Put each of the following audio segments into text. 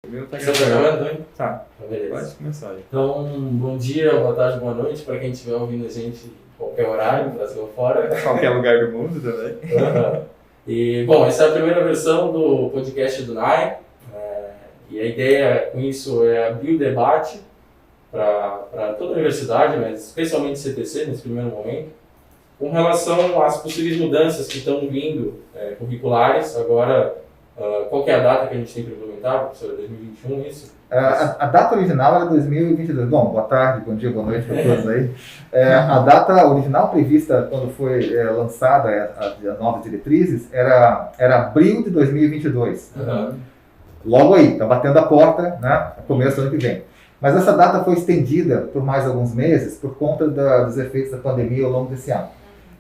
O meu tá Você tá gravando, né? Tá, Beleza. pode começar aí. Então, bom dia, boa tarde, boa noite para quem estiver ouvindo a gente em qualquer horário, Brasil ou fora. Qualquer lugar do mundo também. E, bom, essa é a primeira versão do podcast do NAI. E a ideia com isso é abrir o debate para toda a universidade, mas especialmente CTC nesse primeiro momento, com relação às possíveis mudanças que estão vindo curriculares. Agora, qual que é a data que a gente tem para implementar, professor? 2021, isso? A data original era 2022. Bom, boa tarde, bom dia, boa noite para todos aí. A data original prevista quando foi lançada as novas diretrizes era abril de 2022. Logo aí, está batendo a porta, né? Começo do ano que vem. Mas essa data foi estendida por mais alguns meses por conta dos efeitos da pandemia ao longo desse ano.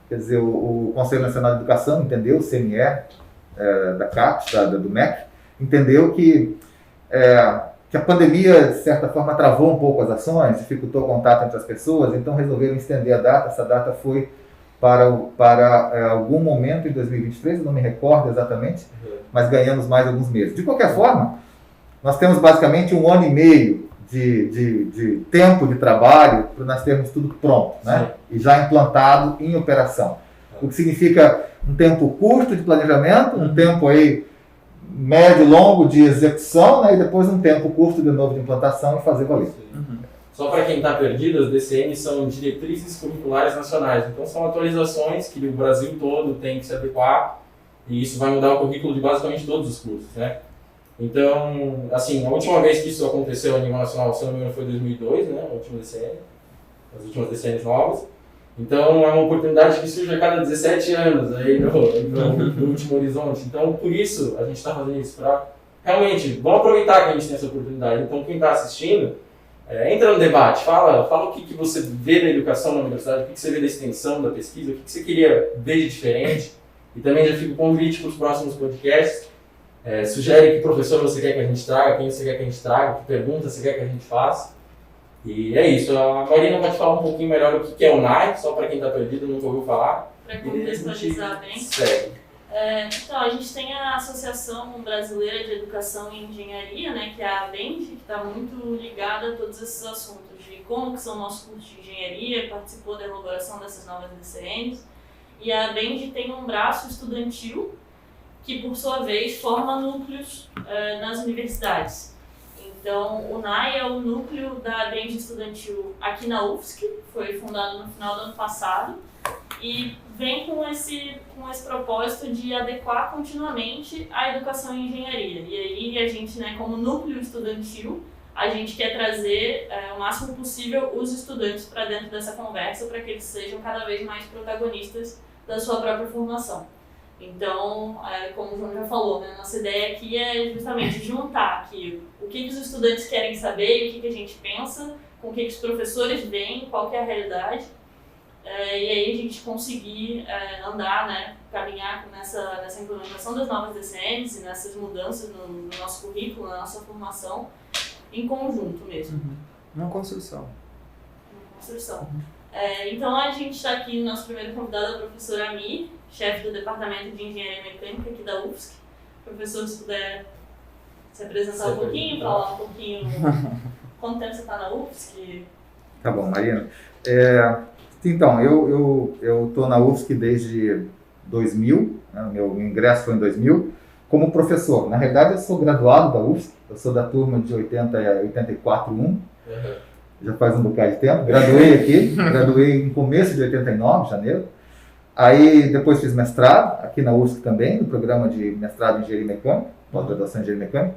Quer dizer, o Conselho Nacional de Educação entendeu, o CNE, da CAPES, do MEC, entendeu que a pandemia, de certa forma, travou um pouco as ações, dificultou o contato entre as pessoas, então resolveram estender a data. Essa data foi para algum momento em 2023, eu não me recordo exatamente, mas ganhamos mais alguns meses. De qualquer forma, nós temos basicamente 1 ano e meio de tempo de trabalho para nós termos tudo pronto, né? E já implantado em operação. O que significa um tempo curto de planejamento, um tempo aí médio, longo de execução, né? E depois um tempo curto de novo de implantação e fazer valer. Só para quem está perdido, as DCNs são diretrizes curriculares nacionais. Então são atualizações que o Brasil todo tem que se adequar, e isso vai mudar o currículo de basicamente todos os cursos, né? Então, assim, a última vez que isso aconteceu a nível nacional, se não me engano, foi em 2002, né? A última DCN, as últimas DCNs novas. Então, é uma oportunidade que surge a cada 17 anos aí no último horizonte. Então, por isso, a gente está fazendo isso para realmente, vamos aproveitar que a gente tem essa oportunidade. Então, quem está assistindo, entra no debate, fala o que você vê da educação na universidade, o que você vê da extensão, da pesquisa, o que você queria ver de diferente. E também já fica o convite para os próximos podcasts. Sugere que professor você quer que a gente traga, quem você quer que a gente traga, que pergunta você quer que a gente faça. E é isso. A Marina vai te falar um pouquinho melhor o que é o NAI, só para quem está perdido, nunca ouviu falar. Para contextualizar bem. Segue. Então, a gente tem a Associação Brasileira de Educação e Engenharia, né, que é a ABEND, que está muito ligada a todos esses assuntos de como que são nossos cursos de engenharia, participou da elaboração dessas novas DCNs. E a ABEND tem um braço estudantil que, por sua vez, forma núcleos nas universidades. Então, o NAI é o núcleo da ABEND estudantil aqui na UFSC, foi fundado no final do ano passado, e vem com esse propósito de adequar continuamente a educação em engenharia. E aí a gente, né, como núcleo estudantil, a gente quer trazer o máximo possível os estudantes para dentro dessa conversa, para que eles sejam cada vez mais protagonistas da sua própria formação. Então, como o João já falou, né, nossa ideia aqui é justamente juntar aqui o que os estudantes querem saber e o que a gente pensa, com o que os professores veem, qual que é a realidade, e aí a gente conseguir andar, né, caminhar nessa implementação das novas DCNs e nessas mudanças no nosso currículo, na nossa formação, em conjunto mesmo. Uma construção. Então a gente está aqui, nosso primeiro convidado é o professor Amir, chefe do Departamento de Engenharia Mecânica aqui da UFSC. Professor, se puder se apresentar um pouquinho, falar um pouquinho quanto tempo você está na UFSC. Tá bom, Marina. Então, eu estou na UFSC desde 2000, né? Meu ingresso foi em 2000, como professor. Na realidade, eu sou graduado da UFSC, eu sou da turma de 84-1, já faz um bocado de tempo. Graduei em começo de 89, janeiro. Aí depois fiz mestrado, aqui na UFSC também, no programa de mestrado em Engenharia Mecânica, pós-graduação em Engenharia Mecânica.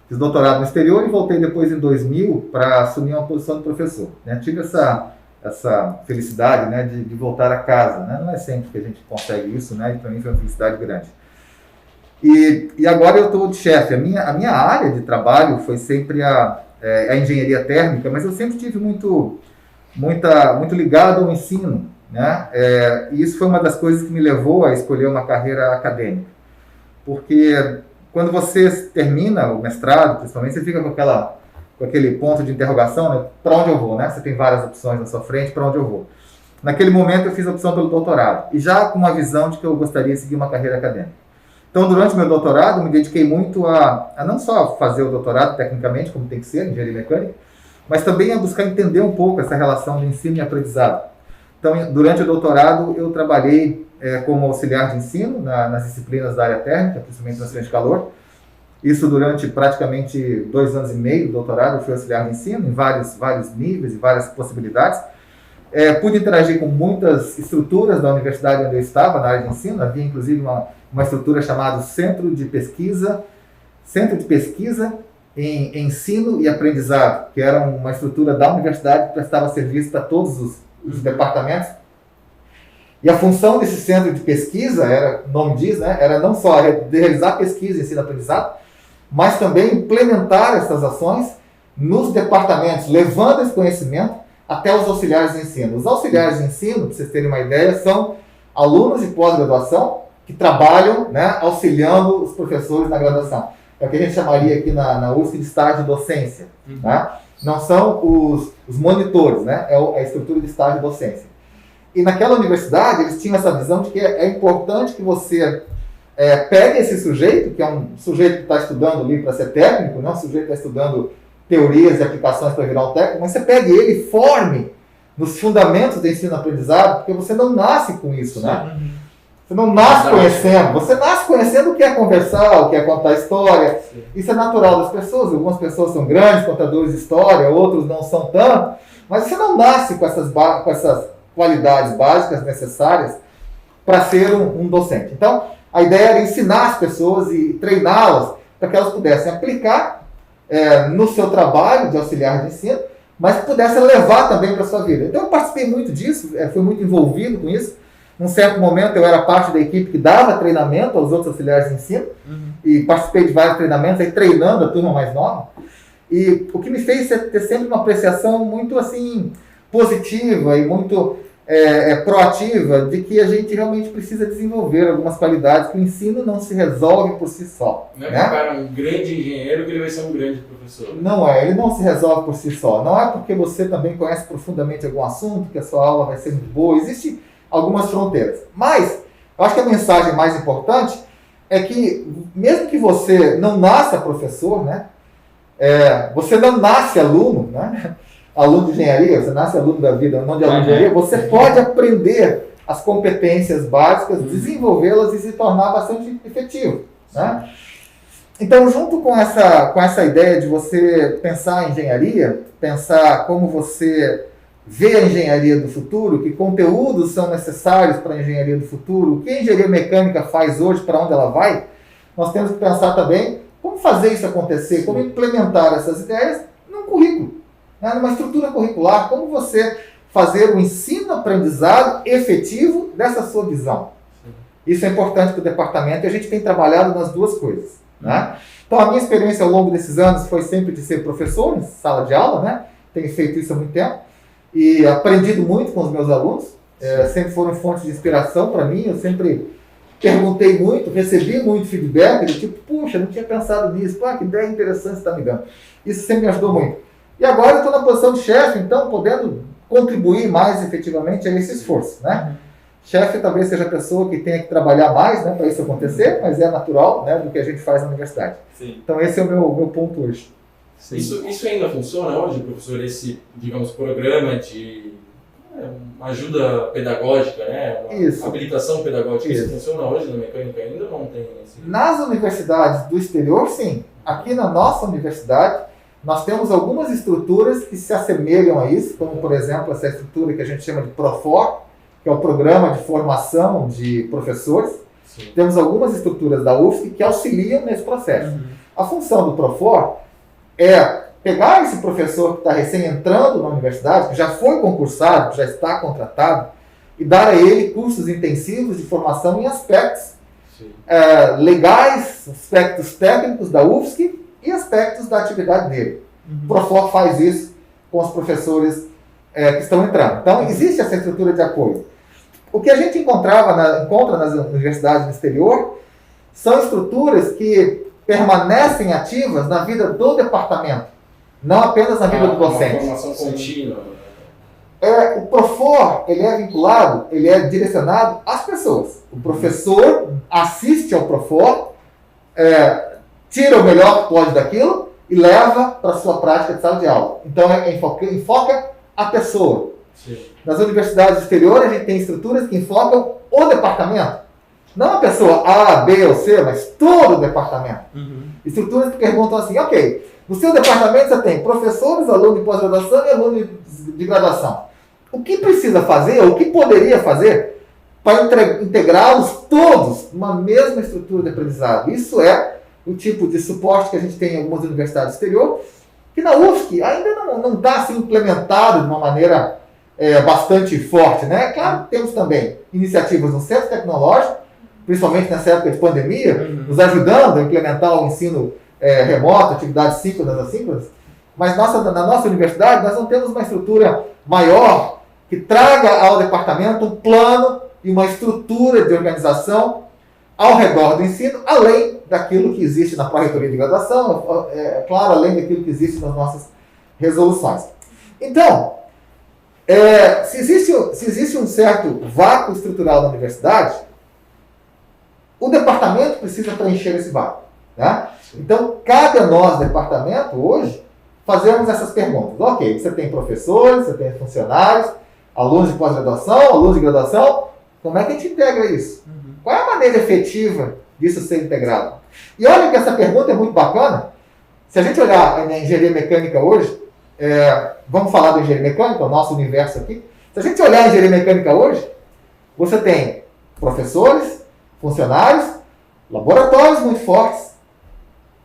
Fiz doutorado no exterior e voltei depois em 2000 para assumir uma posição de professor, né? Tive essa felicidade, né, de voltar a casa, né? Não é sempre que a gente consegue isso, né? E para mim foi uma felicidade grande. E agora eu estou de chefe. A minha área de trabalho foi sempre a engenharia térmica, mas eu sempre tive muito ligado ao ensino, né? E isso foi uma das coisas que me levou a escolher uma carreira acadêmica. Porque quando você termina o mestrado, principalmente, você fica com aquele ponto de interrogação, né? Para onde eu vou, né? Você tem várias opções na sua frente, para onde eu vou. Naquele momento eu fiz a opção pelo doutorado, e já com uma visão de que eu gostaria de seguir uma carreira acadêmica. Então, durante o meu doutorado, me dediquei muito a não só fazer o doutorado tecnicamente, como tem que ser, engenharia mecânica, mas também a buscar entender um pouco essa relação de ensino e aprendizado. Então, durante o doutorado, eu trabalhei como auxiliar de ensino nas disciplinas da área térmica, principalmente transferência de calor. Isso durante praticamente 2 anos e meio do doutorado, eu fui auxiliar de ensino em vários níveis e várias possibilidades. Pude interagir com muitas estruturas da universidade onde eu estava, na área de ensino. Havia, inclusive, uma estrutura chamada Centro de Pesquisa em Ensino e Aprendizado, que era uma estrutura da universidade que prestava serviço para todos os departamentos. E a função desse centro de pesquisa, o nome diz, né, era não só realizar pesquisa em ensino e aprendizado, mas também implementar essas ações nos departamentos, levando esse conhecimento até os auxiliares de ensino. Os auxiliares de ensino, para vocês terem uma ideia, são alunos de pós-graduação que trabalham, né, auxiliando os professores na graduação. É o que a gente chamaria aqui na UFSC de estágio de docência. Né? Não são os monitores, né? É a estrutura de estágio de docência. E naquela universidade, eles tinham essa visão de que é importante que você pegue esse sujeito, que é um sujeito que está estudando ali para ser técnico, não é um sujeito que está estudando teorias e aplicações para virar um técnico, mas você pegue ele e forme nos fundamentos do ensino-aprendizado, porque você não nasce com isso, né? Você não nasce conhecendo, você nasce conhecendo o que é conversar, o que é contar história. Sim. Isso é natural das pessoas. Algumas pessoas são grandes contadores de história, outros não são tanto, mas você não nasce com essas qualidades básicas necessárias para ser um docente. Então, a ideia era ensinar as pessoas e treiná-las para que elas pudessem aplicar no seu trabalho de auxiliar de ensino, mas pudessem levar também para a sua vida. Então, eu participei muito disso, fui muito envolvido com isso. Num certo momento, eu era parte da equipe que dava treinamento aos outros auxiliares de ensino, e participei de vários treinamentos, aí treinando a turma mais nova. E o que me fez ter sempre uma apreciação muito assim positiva e muito proativa de que a gente realmente precisa desenvolver algumas qualidades, que o ensino não se resolve por si só. Não é que o cara é um grande engenheiro que ele vai ser um grande professor. Não ele não se resolve por si só. Não é porque você também conhece profundamente algum assunto que a sua aula vai ser muito boa. Existem algumas fronteiras. Mas, eu acho que a mensagem mais importante é que, mesmo que você não nasça professor, né, você não nasce aluno, né, aluno de engenharia, você nasce aluno da vida, não de aluno de engenharia, você pode aprender as competências básicas, desenvolvê-las e se tornar bastante efetivo. Né? Então, junto com essa ideia de você pensar em engenharia, pensar como você vê a engenharia do futuro, que conteúdos são necessários para a engenharia do futuro, o que a engenharia mecânica faz hoje, para onde ela vai, nós temos que pensar também como fazer isso acontecer, como implementar essas ideias num currículo, né, numa estrutura curricular, como você fazer o ensino-aprendizado efetivo dessa sua visão. Isso é importante para o departamento e a gente tem trabalhado nas duas coisas. Né? Então, a minha experiência ao longo desses anos foi sempre de ser professor em sala de aula, né? Tenho feito isso há muito tempo. E aprendido muito com os meus alunos, sempre foram fontes de inspiração para mim, eu sempre perguntei muito, recebi muito feedback, do tipo, puxa, não tinha pensado nisso, que ideia interessante você está me dando. Isso sempre me ajudou muito. E agora eu estou na posição de chefe, então, podendo contribuir mais efetivamente a esse esforço. Né? Chefe talvez seja a pessoa que tenha que trabalhar mais, né, para isso acontecer, mas é natural, né, do que a gente faz na universidade. Sim. Então esse é o meu ponto hoje. Isso ainda funciona hoje, professor, esse, digamos, programa de ajuda pedagógica, né? Uma habilitação pedagógica, isso funciona hoje na mecânica ainda ou não tem? Nas universidades do exterior, sim. Aqui na nossa universidade, nós temos algumas estruturas que se assemelham a isso, como, por exemplo, essa estrutura que a gente chama de Profor, que é o Programa de Formação de Professores. Sim. Temos algumas estruturas da UFSC que auxiliam nesse processo. A função do Profor é pegar esse professor que está recém entrando na universidade, que já foi concursado, que já está contratado, e dar a ele cursos intensivos de formação em aspectos legais, aspectos técnicos da UFSC e aspectos da atividade dele. O Profor faz isso com os professores que estão entrando. Então, existe essa estrutura de apoio. O que a gente encontra nas universidades do exterior são estruturas que permanecem ativas na vida do departamento, não apenas na vida do docente. Uma formação contínua. o Profor, ele é vinculado, ele é direcionado às pessoas. O professor assiste ao Profor, tira o melhor que pode daquilo e leva para a sua prática de sala de aula. Então, enfoca a pessoa. Sim. Nas universidades do exterior, a gente tem estruturas que enfocam o departamento. Não a pessoa A, B ou C, mas todo o departamento. Estruturas que perguntam assim, ok, no seu departamento você tem professores, alunos de pós-graduação e alunos de graduação. O que precisa fazer, ou o que poderia fazer, para integrá-los todos numa mesma estrutura de aprendizado? Isso é o tipo de suporte que a gente tem em algumas universidades do exterior, que na UFSC ainda não está assim, implementado de uma maneira bastante forte, né? Claro, temos também iniciativas no centro tecnológico, principalmente nessa época de pandemia, nos ajudando a implementar o ensino remoto, atividades síncronas, assíncronas, mas na nossa universidade nós não temos uma estrutura maior que traga ao departamento um plano e uma estrutura de organização ao redor do ensino, além daquilo que existe na pró-reitoria de graduação, claro, além daquilo que existe nas nossas resoluções. Então, se existe um certo vácuo estrutural na universidade, o departamento precisa preencher esse vácuo. Né? Então, cabe a nós, departamento, hoje, fazermos essas perguntas. Ok, você tem professores, você tem funcionários, alunos de pós-graduação, alunos de graduação, como é que a gente integra isso? Qual é a maneira efetiva disso ser integrado? E olha que essa pergunta é muito bacana. Se a gente olhar na engenharia mecânica hoje, vamos falar da engenharia mecânica, o nosso universo aqui. Se a gente olhar a engenharia mecânica hoje, você tem professores, funcionários, laboratórios muito fortes,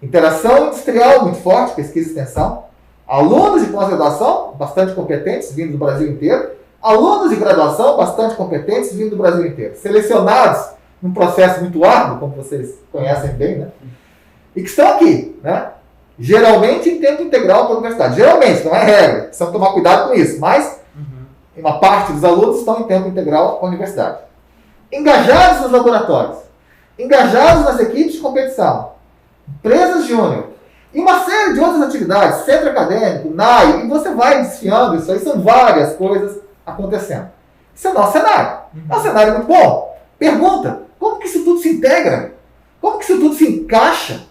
interação industrial muito forte, pesquisa e extensão, alunos de pós-graduação bastante competentes, vindo do Brasil inteiro, alunos de graduação bastante competentes, vindo do Brasil inteiro, selecionados num processo muito árduo, como vocês conhecem bem, né? E que estão aqui, né? Geralmente em tempo integral para a universidade. Geralmente, não é regra, precisamos tomar cuidado com isso, mas uma parte dos alunos estão em tempo integral com a universidade. Engajados nos laboratórios, engajados nas equipes de competição, empresas júnior, e uma série de outras atividades, centro acadêmico, NAI, e você vai desfiando isso aí, são várias coisas acontecendo. Isso é o nosso cenário. É um cenário muito bom. Pergunta, como que isso tudo se integra? Como que isso tudo se encaixa?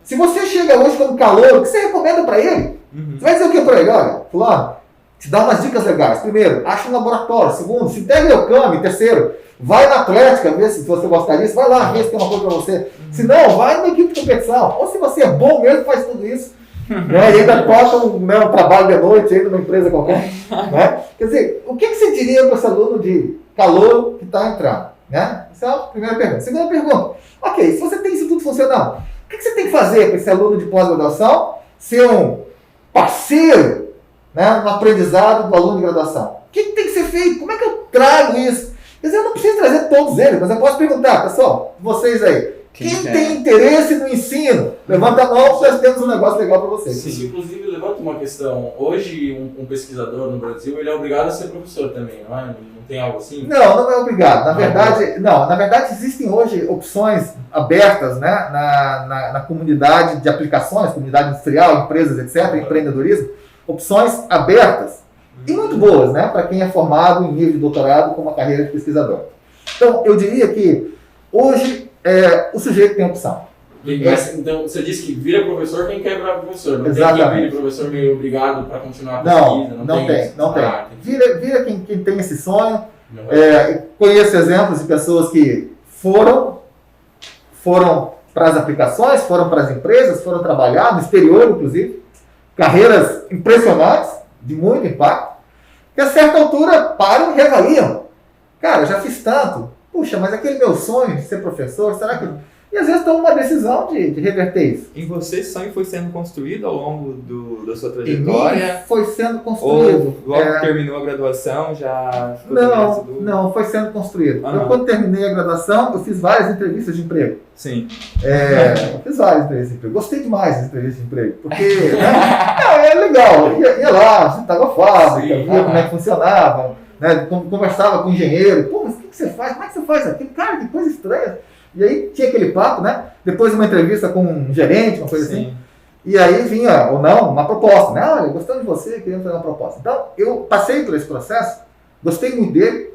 Se você chega hoje como calouro, o que você recomenda para ele? Você vai dizer o que para ele? Olha, fulano, te dá umas dicas legais. Primeiro, acha um laboratório. Segundo, se integra ao CAMI. Terceiro, vai na Atlética, vê se você gostar disso. Vai lá, vê se tem uma coisa para você. Se não, vai numa equipe de competição. Ou se você é bom mesmo, faz tudo isso. Né? E ainda toca um trabalho de noite aí numa empresa qualquer. Né? Quer dizer, o que você diria para esse aluno de calouro que está entrando? Né? Essa é a primeira pergunta. Segunda pergunta. Ok, se você tem isso tudo funcionando, o que você tem que fazer para esse aluno de pós-graduação ser um parceiro, né, no aprendizado do aluno de graduação? O que tem que ser feito? Como é que eu trago isso? Quer dizer, eu não preciso trazer todos eles, mas eu posso perguntar, pessoal, vocês aí, quem tem interesse no ensino? Levanta a mão, nós temos um negócio legal para vocês. Isso, inclusive, levanta uma questão. Hoje, um pesquisador no Brasil, ele é obrigado a ser professor também, não é? Não tem algo assim? Não é obrigado. Na verdade, existem hoje opções abertas, né, na comunidade de aplicações, comunidade industrial, empresas, etc., empreendedorismo, opções abertas e muito boas, né, para quem é formado em nível de doutorado com uma carreira de pesquisador. Então, eu diria que hoje o sujeito tem opção. Então, você disse que vira professor quem quer virar professor. Não Exatamente. tem que vira professor meio obrigado para continuar a pesquisa. Não tem. Vira quem tem esse sonho. Não Conheço exemplos de pessoas que foram para as aplicações, foram para as empresas, foram trabalhar no exterior, inclusive. Carreiras impressionantes, de muito impacto, que a certa altura param e reavaliam. Cara, eu já fiz tanto. Puxa, mas aquele meu sonho de ser professor, será que... E às vezes tomam uma decisão de reverter isso. Em você, esse sonho foi sendo construído ao longo da sua Em trajetória? mim foi sendo construído. Ou logo que terminou a graduação, já ficou Não, foi sendo construído. Aham. Eu, quando terminei a graduação, eu fiz várias entrevistas de emprego. Sim. Eu fiz várias entrevistas de emprego. Gostei demais das entrevistas de emprego. Porque, né, é legal. Ia lá, visitava a fábrica, Sim, via como é que funcionava, né, conversava com o engenheiro. Pô, mas o que você faz? Como é que você faz aquilo? Cara, que coisa estranha. E aí tinha aquele papo, né? Depois uma entrevista com um gerente, uma coisa assim. E aí vinha, ou não, uma proposta, né? Olha, gostando de você, querendo fazer uma proposta. Então, eu passei por esse processo, gostei muito dele,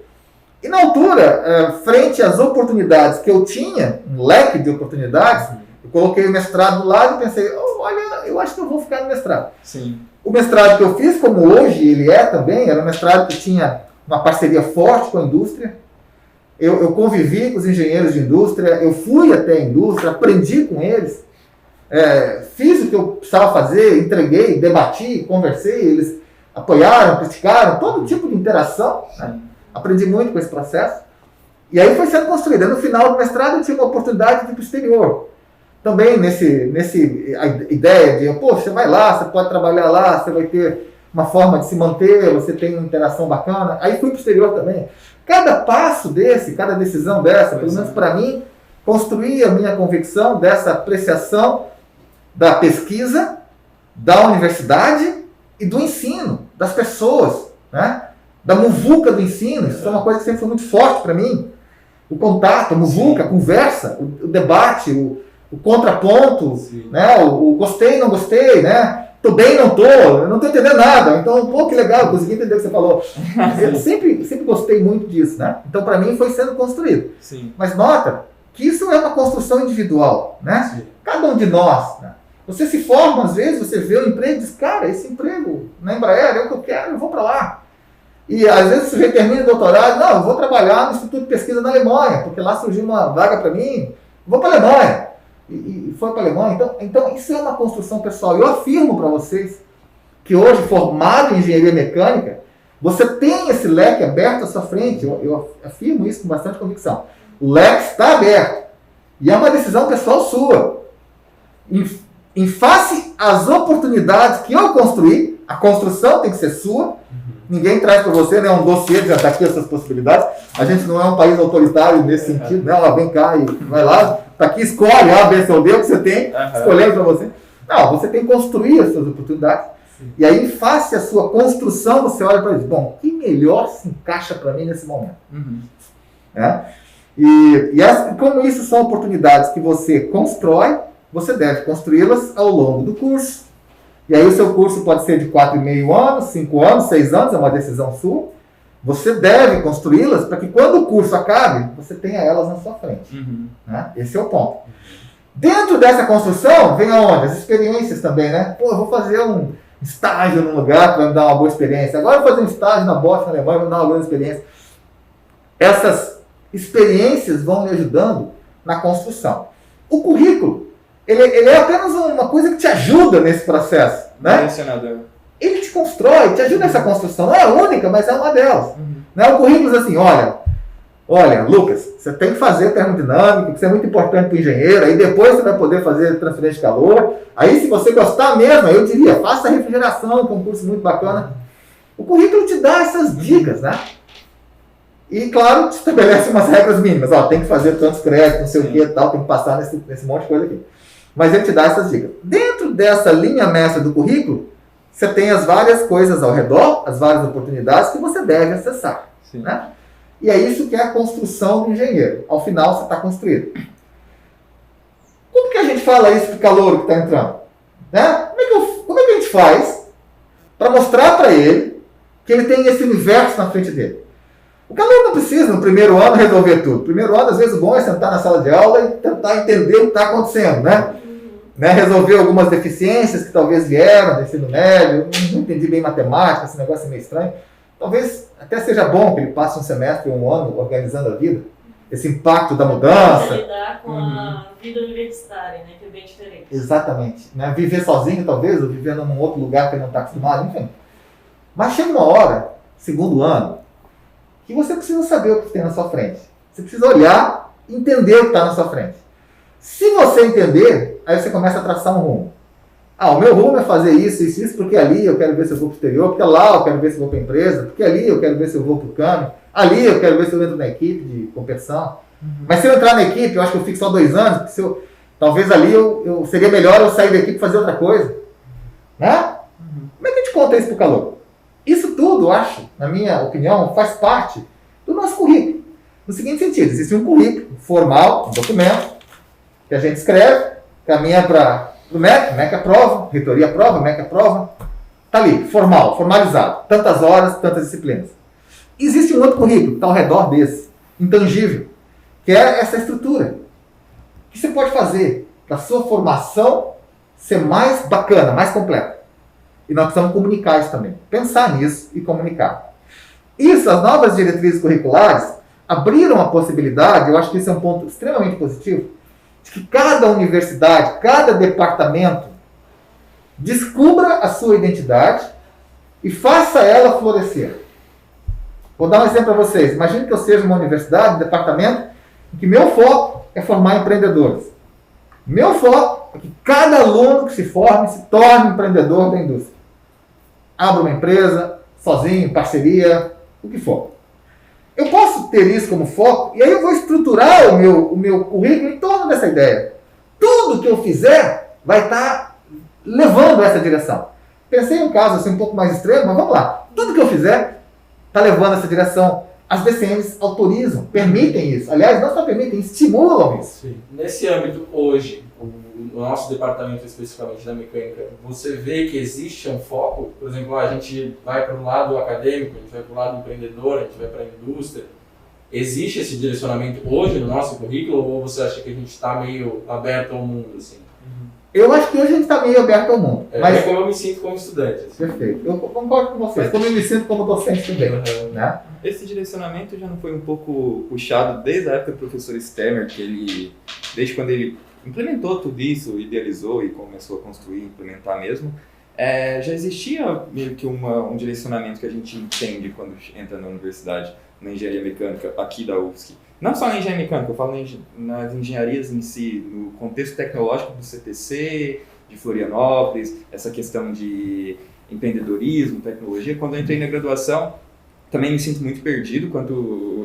e na altura, frente às oportunidades que eu tinha, um leque de oportunidades, eu coloquei o mestrado do lado e pensei, olha, eu acho que eu vou ficar no mestrado. Sim. O mestrado que eu fiz, como hoje ele é também, era um mestrado que tinha uma parceria forte com a indústria. Eu convivi com os engenheiros de indústria, eu fui até a indústria, aprendi com eles, fiz o que eu precisava fazer, entreguei, debati, conversei, eles apoiaram, criticaram, todo tipo de interação. Né? Aprendi muito com esse processo. E aí foi sendo construído. No final do mestrado eu tive uma oportunidade de ir para o exterior. Também a ideia de, pô, você vai lá, você pode trabalhar lá, você vai ter uma forma de se manter, você tem uma interação bacana. Aí fui para o exterior também. Cada passo desse, cada decisão dessa, pelo menos para mim, construía a minha convicção dessa apreciação da pesquisa, da universidade e do ensino, das pessoas, né? Da muvuca do ensino. Isso é uma coisa que sempre foi muito forte para mim. O contato, a muvuca, a conversa, o debate, o contraponto, né? O gostei, não gostei, né? Tô bem, não tô, eu não tô entendendo nada. Então, pô, que legal, consegui entender o que você falou. Eu sempre gostei muito disso, né? Então, para mim, foi sendo construído. Sim. Mas nota que isso é uma construção individual, né? Sim. Cada um de nós, né? Você se forma, às vezes, você vê o emprego e diz, cara, esse emprego na Embraer é o que eu quero, eu vou para lá. E, às vezes, o sujeito termina o doutorado, não, eu vou trabalhar no Instituto de Pesquisa na Alemanha, porque lá surgiu uma vaga para mim, vou para a Alemanha. E foi para a Alemanha. Então, isso é uma construção pessoal. Eu afirmo para vocês que hoje, formado em engenharia mecânica, você tem esse leque aberto à sua frente. Eu afirmo isso com bastante convicção. O leque está aberto. E é uma decisão pessoal sua. Em face às oportunidades que eu construí, a construção tem que ser sua. Ninguém traz para você, né, um dossiê, já está aqui essas possibilidades. A gente não é um país autoritário nesse sentido, né? Ó, vem cá e vai lá, está aqui, escolhe A, B, C ou D, o que você tem, escolhendo para você. Não, você tem que construir as suas oportunidades. Sim. E aí, em face à sua construção, você olha para isso. Bom, o que melhor se encaixa para mim nesse momento? Como isso são oportunidades que você constrói, você deve construí-las ao longo do curso. E aí o seu curso pode ser de 4,5 anos, 5 anos, 6 anos, é uma decisão sua. Você deve construí-las para que quando o curso acabe, você tenha elas na sua frente. Né? Esse é o ponto. Dentro dessa construção, vem aonde? As experiências também, né? Pô, eu vou fazer um estágio num lugar para me dar uma boa experiência. Agora eu vou fazer um estágio na Bosch, na Alemanha, vai me dar uma grande experiência. Essas experiências vão me ajudando na construção. O currículo, ele é apenas uma coisa que te ajuda nesse processo, né? Ele te constrói, te ajuda nessa construção. Não é a única, mas é uma delas. Né? O currículo diz assim, olha, Lucas, você tem que fazer termodinâmica, que isso é muito importante para o engenheiro, aí depois você vai poder fazer transferência de calor. Aí, se você gostar mesmo, eu diria, faça refrigeração, que é um curso muito bacana. O currículo te dá essas dicas, né? E, claro, te estabelece umas regras mínimas. Ó, tem que fazer tantos créditos, não sei o que e tal, tem que passar nesse monte de coisa aqui. Mas ele te dá essas dicas. Dentro dessa linha mestra do currículo, você tem as várias coisas ao redor, as várias oportunidades que você deve acessar. Né? E é isso que é a construção do engenheiro. Ao final, você está construído. Como que a gente fala isso para o calouro que está entrando? Né? Como é que a gente faz para mostrar para ele que ele tem esse universo na frente dele? O calouro não precisa, no primeiro ano, resolver tudo. No primeiro ano, às vezes, o bom é sentar na sala de aula e tentar entender o que está acontecendo, né? Resolver algumas deficiências que talvez vieram do ensino médio. Não entendi bem matemática, esse negócio é meio estranho. Talvez até seja bom que ele passe um semestre, um ano, organizando a vida. Esse impacto da mudança. Lidar com a vida universitária, né? Que é bem diferente. Exatamente. Né? Viver sozinho, talvez, ou vivendo num outro lugar que ele não está acostumado, enfim. Mas chega uma hora, segundo ano, que você precisa saber o que tem na sua frente. Você precisa olhar e entender o que está na sua frente. Se você entender, aí você começa a traçar um rumo. O meu rumo é fazer isso, porque ali eu quero ver se eu vou para o exterior, porque lá eu quero ver se eu vou para a empresa, porque ali eu quero ver se eu vou para o câmbio, ali eu quero ver se eu entro na equipe de competição. Mas se eu entrar na equipe, eu acho que eu fico só 2 anos, porque talvez ali eu seria melhor eu sair da equipe e fazer outra coisa. Né? Como é que a gente conta isso para o calouro? Isso tudo, eu acho, na minha opinião, faz parte do nosso currículo. No seguinte sentido, existe um currículo formal, um documento, que a gente escreve, caminha para do MEC, MEC aprova, reitoria aprova, MEC aprova. Está ali, formalizado. Tantas horas, tantas disciplinas. Existe um outro currículo que está ao redor desse, intangível, que é essa estrutura. O que você pode fazer para a sua formação ser mais bacana, mais completa? E nós precisamos comunicar isso também. Pensar nisso e comunicar. Isso, as novas diretrizes curriculares abriram a possibilidade, eu acho que isso é um ponto extremamente positivo, de que cada universidade, cada departamento descubra a sua identidade e faça ela florescer. Vou dar um exemplo para vocês. Imagine que eu seja uma universidade, um departamento, em que meu foco é formar empreendedores. Meu foco é que cada aluno que se forme se torne empreendedor da indústria. Abra uma empresa, sozinho, em parceria, o que for. Eu posso ter isso como foco e aí eu vou estruturar o meu currículo em torno dessa ideia. Tudo que eu fizer vai estar levando essa direção. Pensei em um caso assim um pouco mais extremo, mas vamos lá. Tudo que eu fizer está levando essa direção. As DCMs autorizam, permitem isso. Aliás, não só permitem, estimulam isso. Sim. Nesse âmbito, hoje, o nosso departamento especificamente da mecânica, você vê que existe um foco? Por exemplo, a gente vai para o lado acadêmico, a gente vai para o lado empreendedor, a gente vai para a indústria. Existe esse direcionamento hoje no nosso currículo ou você acha que a gente está meio aberto ao mundo? Assim? Eu acho que hoje a gente está meio aberto ao mundo. É mas como eu me sinto como estudante. Assim. Perfeito. Eu concordo com vocês. Como eu me sinto como docente também. Né? Esse direcionamento já não foi um pouco puxado desde a época do professor Stemmer, que ele, desde quando ele implementou tudo isso, idealizou e começou a construir e implementar mesmo, já existia meio que um direcionamento que a gente entende quando entra na universidade, na engenharia mecânica aqui da UFSC. Não só na engenharia mecânica, eu falo nas engenharias em si, no contexto tecnológico do CTC, de Florianópolis, essa questão de empreendedorismo, tecnologia. Quando eu entrei na graduação, também me sinto muito perdido,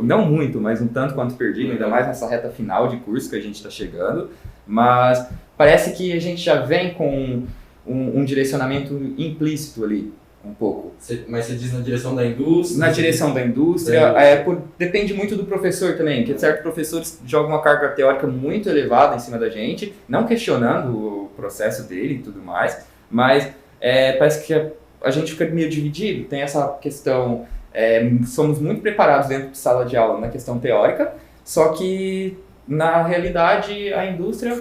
não muito, mas um tanto quanto perdido, ainda mais nessa reta final de curso que a gente está chegando. Mas parece que a gente já vem com um direcionamento implícito ali, um pouco. Mas você diz na direção da indústria? Na direção da indústria, depende muito do professor também, porque certos professores jogam uma carga teórica muito elevada em cima da gente, não questionando o processo dele e tudo mais, mas parece que a gente fica meio dividido, tem essa questão, somos muito preparados dentro de sala de aula na questão teórica, só que na realidade a indústria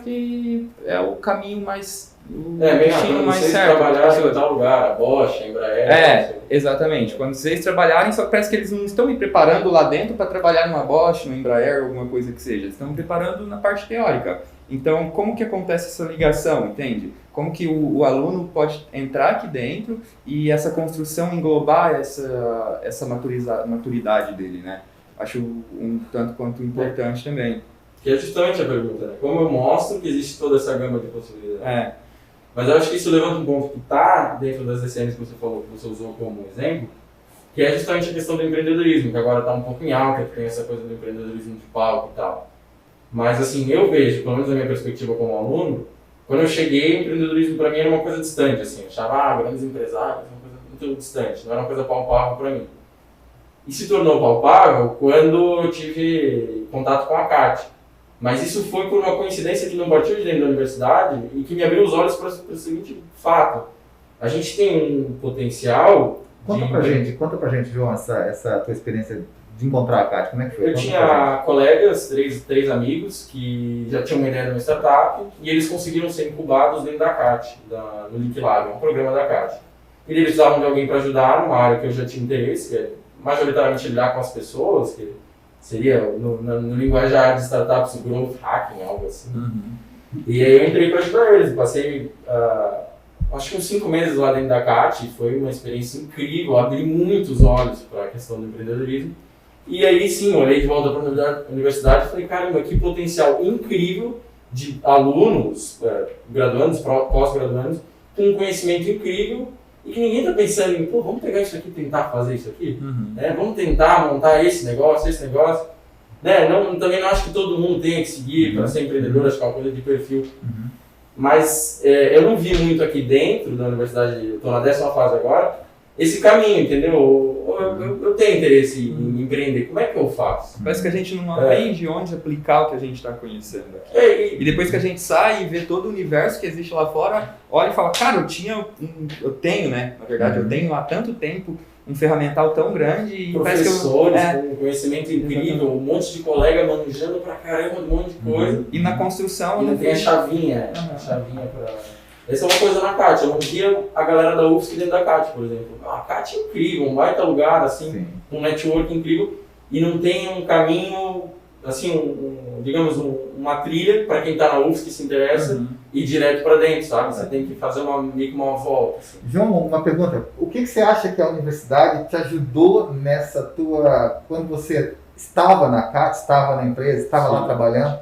é o caminho mais... o destino mais certo. Trabalhar em tal lugar, a Bosch, a Embraer. Exatamente. Quando vocês trabalharem, só parece que eles não estão me preparando lá dentro para trabalhar numa Bosch, numa Embraer, alguma coisa que seja. Eles estão me preparando na parte teórica. Então, como que acontece essa ligação, entende? Como que o aluno pode entrar aqui dentro e essa construção englobar essa maturidade dele, né? Acho um tanto quanto importante também. Que é justamente a pergunta, né? Como eu mostro que existe toda essa gama de possibilidades? Mas eu acho que isso levanta um ponto que está dentro das DCMs que você falou, que você usou como exemplo, que é justamente a questão do empreendedorismo, que agora está um pouco em alta, que tem essa coisa do empreendedorismo de palco e tal. Mas assim, eu vejo, pelo menos da minha perspectiva como aluno, quando eu cheguei, o empreendedorismo para mim era uma coisa distante, assim, eu achava, grandes empresários, uma coisa muito distante, não era uma coisa palpável para mim. E se tornou palpável quando eu tive contato com a CAT. Mas isso foi por uma coincidência que não partiu de dentro da universidade e que me abriu os olhos para o seguinte fato. A gente tem um potencial... Conta pra gente, João, essa tua experiência de encontrar a CAT. Como é que foi? Eu tinha colegas, três amigos, que já tinham uma ideia de uma startup e eles conseguiram ser incubados dentro da CAT, no Link Lab, um programa da CAT. E eles precisavam de alguém para ajudar numa área que eu já tinha interesse, que é majoritariamente lidar com as pessoas, que seria, no linguajar de startups, growth hacking, algo assim. E aí eu entrei para ajudar eles, passei acho que uns 5 meses lá dentro da CAT, foi uma experiência incrível, abri muitos olhos para a questão do empreendedorismo. E aí sim, olhei de volta para a universidade e falei, caramba, que potencial incrível de alunos, graduandos, pós-graduandos, com um conhecimento incrível e que ninguém está pensando em, vamos pegar isso aqui e tentar fazer isso aqui? Vamos tentar montar esse negócio. Também não acho que todo mundo tenha que seguir para ser empreendedor, acho que é uma coisa de perfil. Mas eu não vi muito aqui dentro da universidade, eu estou na 10ª fase agora, esse caminho, entendeu? Eu tenho interesse em empreender, como é que eu faço? Parece que a gente não aprende onde aplicar o que a gente está conhecendo aqui. E E depois que a gente sai e vê todo o universo que existe lá fora, olha e fala, cara, eu tenho, né? Na verdade, eu tenho há tanto tempo um ferramental tão grande e parece que professores com conhecimento incrível, um monte de colega manjando pra caramba, um monte de coisa. E na construção... E não tem a chavinha, pra... Essa é uma coisa na CAT, eu não via a galera da UFSC dentro da CAT, por exemplo. A CAT é incrível, um baita lugar, assim, um network incrível, e não tem um caminho, assim, digamos, uma trilha para quem está na UFSC que se interessa e direto para dentro, sabe? Você tem que fazer meio que uma volta. Assim. João, uma pergunta. O que você acha que a universidade te ajudou nessa tua... Quando você estava na CAT, estava na empresa, estava lá trabalhando,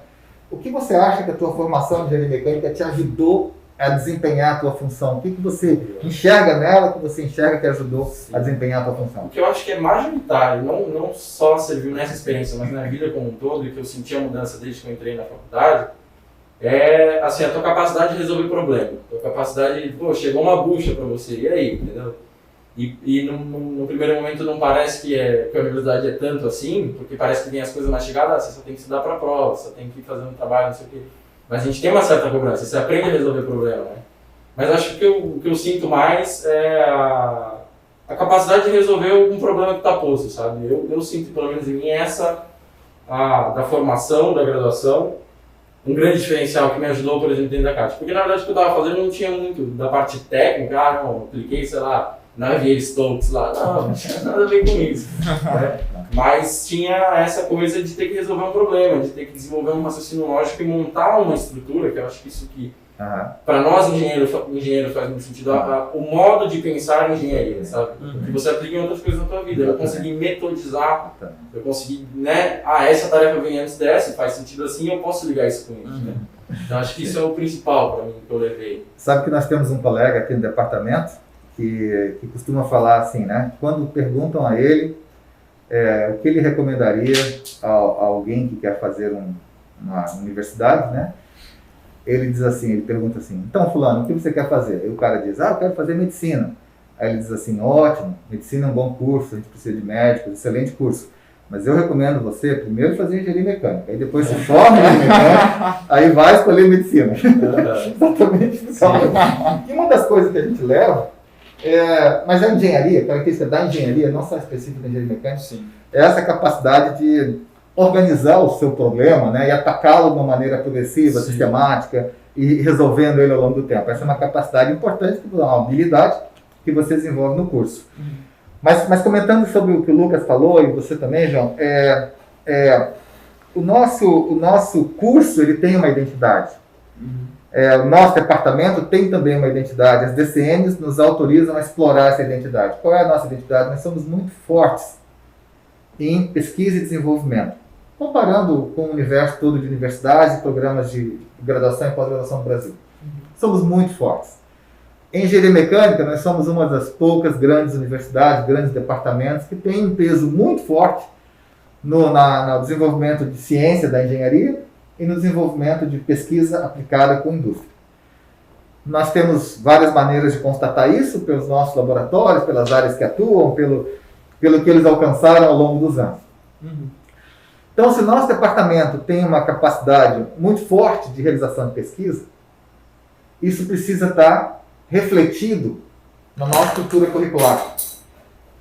o que você acha que a tua formação de engenharia mecânica te ajudou a desempenhar a tua função? O que você enxerga nela, que você enxerga que ajudou a desempenhar a tua função? O que eu acho que é majoritário, não só serviu nessa experiência, mas na vida como um todo, e que eu senti a mudança desde que eu entrei na faculdade, é assim, a tua capacidade de resolver problema. A tua capacidade de, chegou uma bucha para você, e aí, entendeu? E no primeiro momento não parece que a universidade é tanto assim, porque parece que tem as coisas mastigadas, você só tem que estudar para a prova, você tem que ir fazendo um trabalho, não sei o quê. Mas a gente tem uma certa cobrança, você aprende a resolver problema, né? Mas acho que o que eu sinto mais é a capacidade de resolver algum problema que está posto, sabe? Eu sinto, pelo menos em mim, essa da formação, da graduação, um grande diferencial que me ajudou, por exemplo, dentro da CAT. Porque, na verdade, o que eu estava fazendo não tinha muito da parte técnica, não, apliquei, sei lá, Navier-Stokes lá, não tinha nada a ver com isso. Né? Mas tinha essa coisa de ter que resolver um problema, de ter que desenvolver um raciocínio lógico e montar uma estrutura, que eu acho que isso que, para nós engenheiros faz muito sentido, o modo de pensar em engenharia, sabe? Que você aplica em outras coisas na tua vida. Eu consegui metodizar, eu consegui, né? Essa tarefa vem antes dessa, faz sentido assim, eu posso ligar isso com isso, né? Então acho que isso é o principal para mim, que eu levei. Sabe que nós temos um colega aqui no departamento que costuma falar assim, né? Quando perguntam a ele o que ele recomendaria a alguém que quer fazer uma universidade, né? Ele diz assim, ele pergunta assim, então fulano, o que você quer fazer? Aí o cara diz, eu quero fazer medicina. Aí ele diz assim, ótimo, medicina é um bom curso, a gente precisa de médicos, excelente curso. Mas eu recomendo você primeiro fazer engenharia mecânica, aí depois se forma em engenharia mecânica, aí vai escolher medicina. Exatamente. E uma das coisas que a gente leva, mas a engenharia, a característica da engenharia, não só específica da engenharia mecânica, é essa capacidade de organizar o seu problema, né, e atacá-lo de uma maneira progressiva, sistemática, e resolvendo ele ao longo do tempo. Essa é uma capacidade importante, uma habilidade que você desenvolve no curso. Mas comentando sobre o que o Lucas falou, e você também, João, o nosso curso ele tem uma identidade. O nosso departamento tem também uma identidade. As DCNs nos autorizam a explorar essa identidade. Qual é a nossa identidade? Nós somos muito fortes em pesquisa e desenvolvimento. Comparando com o universo todo de universidades e programas de graduação e pós-graduação no Brasil. Somos muito fortes. Em engenharia mecânica, nós somos uma das poucas grandes universidades, grandes departamentos que tem um peso muito forte no desenvolvimento de ciência da engenharia e no desenvolvimento de pesquisa aplicada com a indústria. Nós temos várias maneiras de constatar isso, pelos nossos laboratórios, pelas áreas que atuam, pelo que eles alcançaram ao longo dos anos. Então, se o nosso departamento tem uma capacidade muito forte de realização de pesquisa, isso precisa estar refletido na nossa estrutura curricular.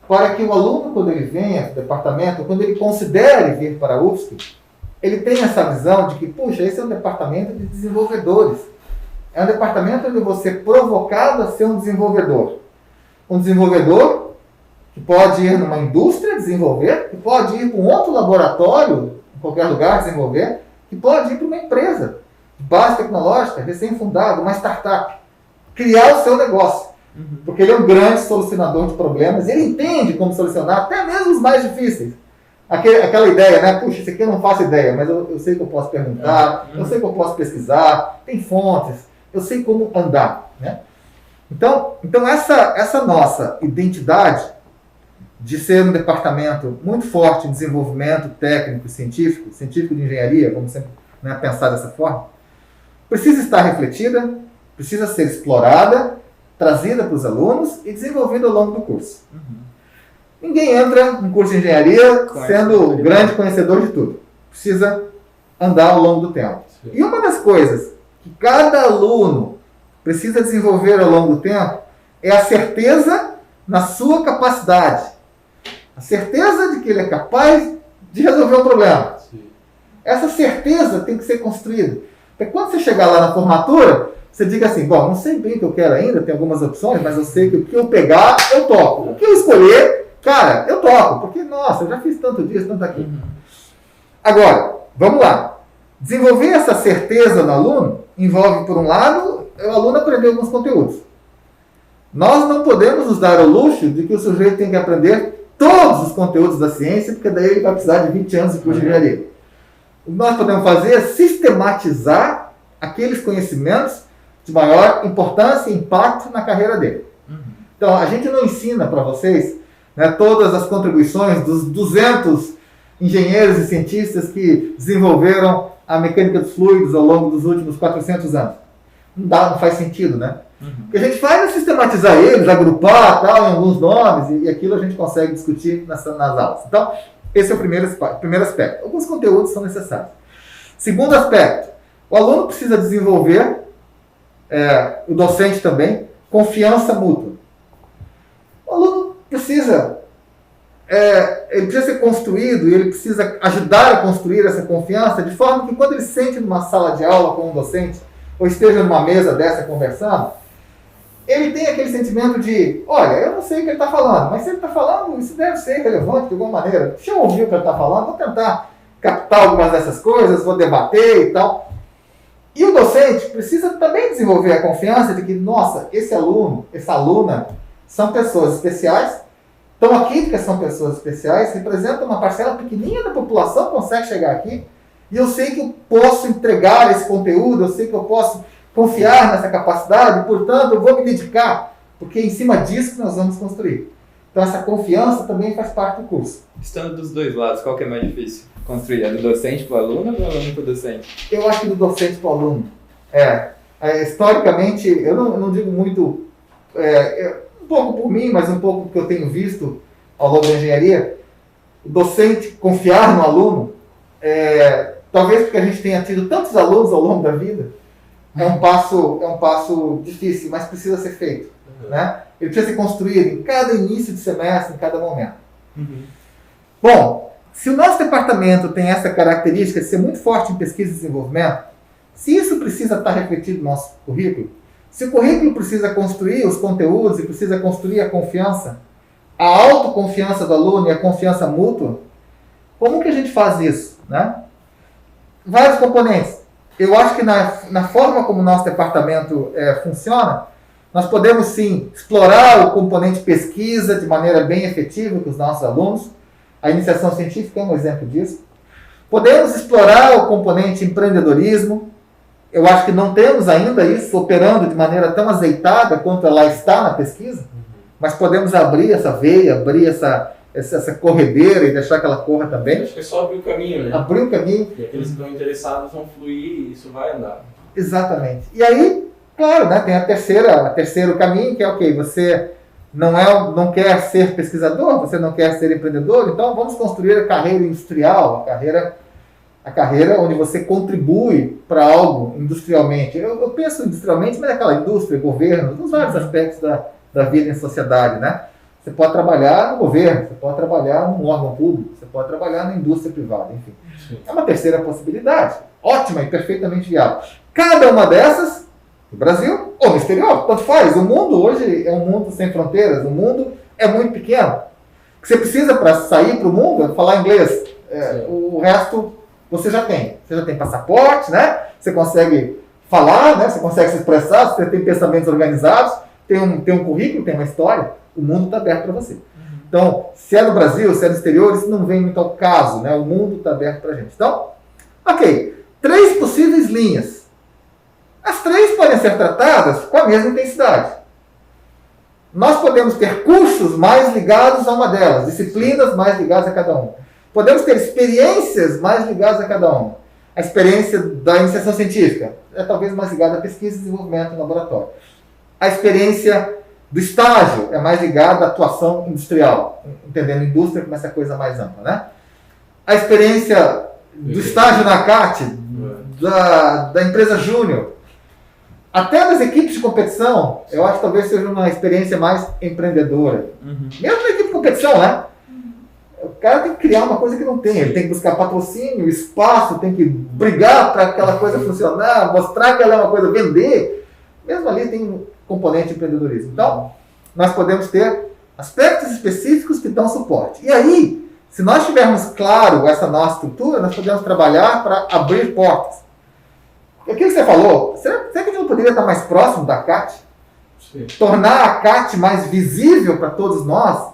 Para que o aluno, quando ele venha para o departamento, quando ele considere vir para a UFSC, ele tenha essa visão de que, puxa, esse é um departamento de desenvolvedores. É um departamento onde você é provocado a ser um desenvolvedor. Um desenvolvedor que pode ir numa indústria desenvolver, que pode ir para um outro laboratório, em qualquer lugar desenvolver, que pode ir para uma empresa de base tecnológica, recém-fundada, uma startup. Criar o seu negócio. Porque ele é um grande solucionador de problemas, ele entende como solucionar até mesmo os mais difíceis. Aquela ideia, né? Puxa, isso aqui eu não faço ideia, mas eu sei que eu posso perguntar, eu sei que eu posso pesquisar, tem fontes, eu sei como andar, né? Então essa nossa identidade de ser um departamento muito forte em desenvolvimento técnico e científico de engenharia, como sempre, né, pensar dessa forma, precisa estar refletida, precisa ser explorada trazida para os alunos e desenvolvida ao longo do curso. Ninguém entra no curso de engenharia sendo grande conhecedor de tudo. Precisa andar ao longo do tempo. Sim. E uma das coisas que cada aluno precisa desenvolver ao longo do tempo é a certeza na sua capacidade. A certeza de que ele é capaz de resolver um problema. Sim. Essa certeza tem que ser construída. Porque quando você chegar lá na formatura, você diga assim, bom, não sei bem o que eu quero ainda, tem algumas opções, mas eu sei que o que eu pegar, eu toco. O que eu escolher, cara, eu toco. Porque, nossa, eu já fiz tanto disso, tanto aquilo. Agora, vamos lá. Desenvolver essa certeza no aluno envolve, por um lado, o aluno aprender alguns conteúdos. Nós não podemos nos dar o luxo de que o sujeito tem que aprender todos os conteúdos da ciência, porque daí ele vai precisar de 20 anos de curso de engenharia. O que nós podemos fazer é sistematizar aqueles conhecimentos de maior importância e impacto na carreira dele. Então, a gente não ensina para vocês, né, todas as contribuições dos 200 engenheiros e cientistas que desenvolveram a mecânica dos fluidos ao longo dos últimos 400 anos. Não faz sentido, né? O que a gente faz é sistematizar eles, agrupar tal, em alguns nomes, e aquilo a gente consegue discutir nas aulas. Então, esse é o primeiro aspecto. Alguns conteúdos são necessários. Segundo aspecto, o aluno precisa desenvolver, o docente também, confiança mútua. O aluno precisa, ele precisa ser construído e ele precisa ajudar a construir essa confiança de forma que quando ele se sente numa sala de aula com um docente, ou esteja numa mesa dessa conversando, ele tem aquele sentimento de, olha, eu não sei o que ele está falando, mas se ele está falando, isso deve ser relevante de alguma maneira. Deixa eu ouvir o que ele está falando, vou tentar captar algumas dessas coisas, vou debater e tal. E o docente precisa também desenvolver a confiança de que, nossa, esse aluno, essa aluna, são pessoas especiais, estão aqui porque são pessoas especiais, representam uma parcela pequenininha da população que consegue chegar aqui, e eu sei que eu posso entregar esse conteúdo, eu sei que eu posso confiar nessa capacidade, portanto, eu vou me dedicar, porque é em cima disso que nós vamos construir. Então, essa confiança também faz parte do curso. Estando dos dois lados, qual que é mais difícil construir? É do docente para o aluno ou do aluno para o docente? Eu acho que do docente para o aluno. Historicamente, eu não digo muito, um pouco por mim, mas um pouco porque eu tenho visto ao longo da engenharia, o docente confiar no aluno, talvez porque a gente tenha tido tantos alunos ao longo da vida, é um passo difícil, mas precisa ser feito. Né? Ele precisa ser construído em cada início de semestre, em cada momento. Bom, se o nosso departamento tem essa característica de ser muito forte em pesquisa e desenvolvimento, se isso precisa estar refletido no nosso currículo, se o currículo precisa construir os conteúdos e precisa construir a confiança, a autoconfiança do aluno e a confiança mútua, como que a gente faz isso? Né? Vários componentes. Eu acho que na forma como o nosso departamento funciona, nós podemos sim explorar o componente pesquisa de maneira bem efetiva com os nossos alunos. A iniciação científica é um exemplo disso. Podemos explorar o componente empreendedorismo. Eu acho que não temos ainda isso operando de maneira tão azeitada quanto ela está na pesquisa, mas podemos abrir essa veia, abrir essa corredeira e deixar que ela corra também. Acho que é só abrir o caminho, né? Abrir o caminho. E aqueles que estão interessados vão fluir e isso vai andar. Exatamente. E aí, claro, né, tem a terceiro caminho, que é ok, você não quer ser pesquisador, você não quer ser empreendedor, então vamos construir a carreira industrial, a carreira onde você contribui para algo industrialmente. Eu penso industrialmente, mas é aquela indústria, governo, nos vários aspectos da vida em sociedade, né? Você pode trabalhar no governo, você pode trabalhar num órgão público, você pode trabalhar na indústria privada, enfim. Sim. É uma terceira possibilidade, ótima e perfeitamente viável. Cada uma dessas, no Brasil ou no exterior, tanto faz. O mundo hoje é um mundo sem fronteiras, o mundo é muito pequeno. O que você precisa para sair para o mundo é falar inglês. O resto você já tem. Você já tem passaporte, né? Você consegue falar, né? Você consegue se expressar, você tem pensamentos organizados, tem um currículo, tem uma história. O mundo está aberto para você. Então, se é no Brasil, se é no exterior, isso não vem muito ao caso, né? O mundo está aberto para a gente. Então, ok. 3 possíveis linhas. As 3 podem ser tratadas com a mesma intensidade. Nós podemos ter cursos mais ligados a uma delas, disciplinas mais ligadas a cada uma. Podemos ter experiências mais ligadas a cada uma. A experiência da iniciação científica é talvez mais ligada à pesquisa e desenvolvimento no laboratório. A experiência do estágio é mais ligada à atuação industrial. Entendendo indústria como essa coisa mais ampla, né? A experiência do estágio na CAT, da empresa júnior, até das equipes de competição, eu acho que talvez seja uma experiência mais empreendedora. Mesmo na equipe de competição, né? O cara tem que criar uma coisa que não tem. Ele tem que buscar patrocínio, espaço, tem que brigar para aquela coisa funcionar, mostrar que ela é uma coisa, vender. Mesmo ali tem um componente de empreendedorismo. Então, nós podemos ter aspectos específicos que dão suporte. E aí, se nós tivermos claro essa nossa estrutura, nós podemos trabalhar para abrir portas. E aquilo que você falou, será que a gente não poderia estar mais próximo da CAT? Sim. Tornar a CAT mais visível para todos nós,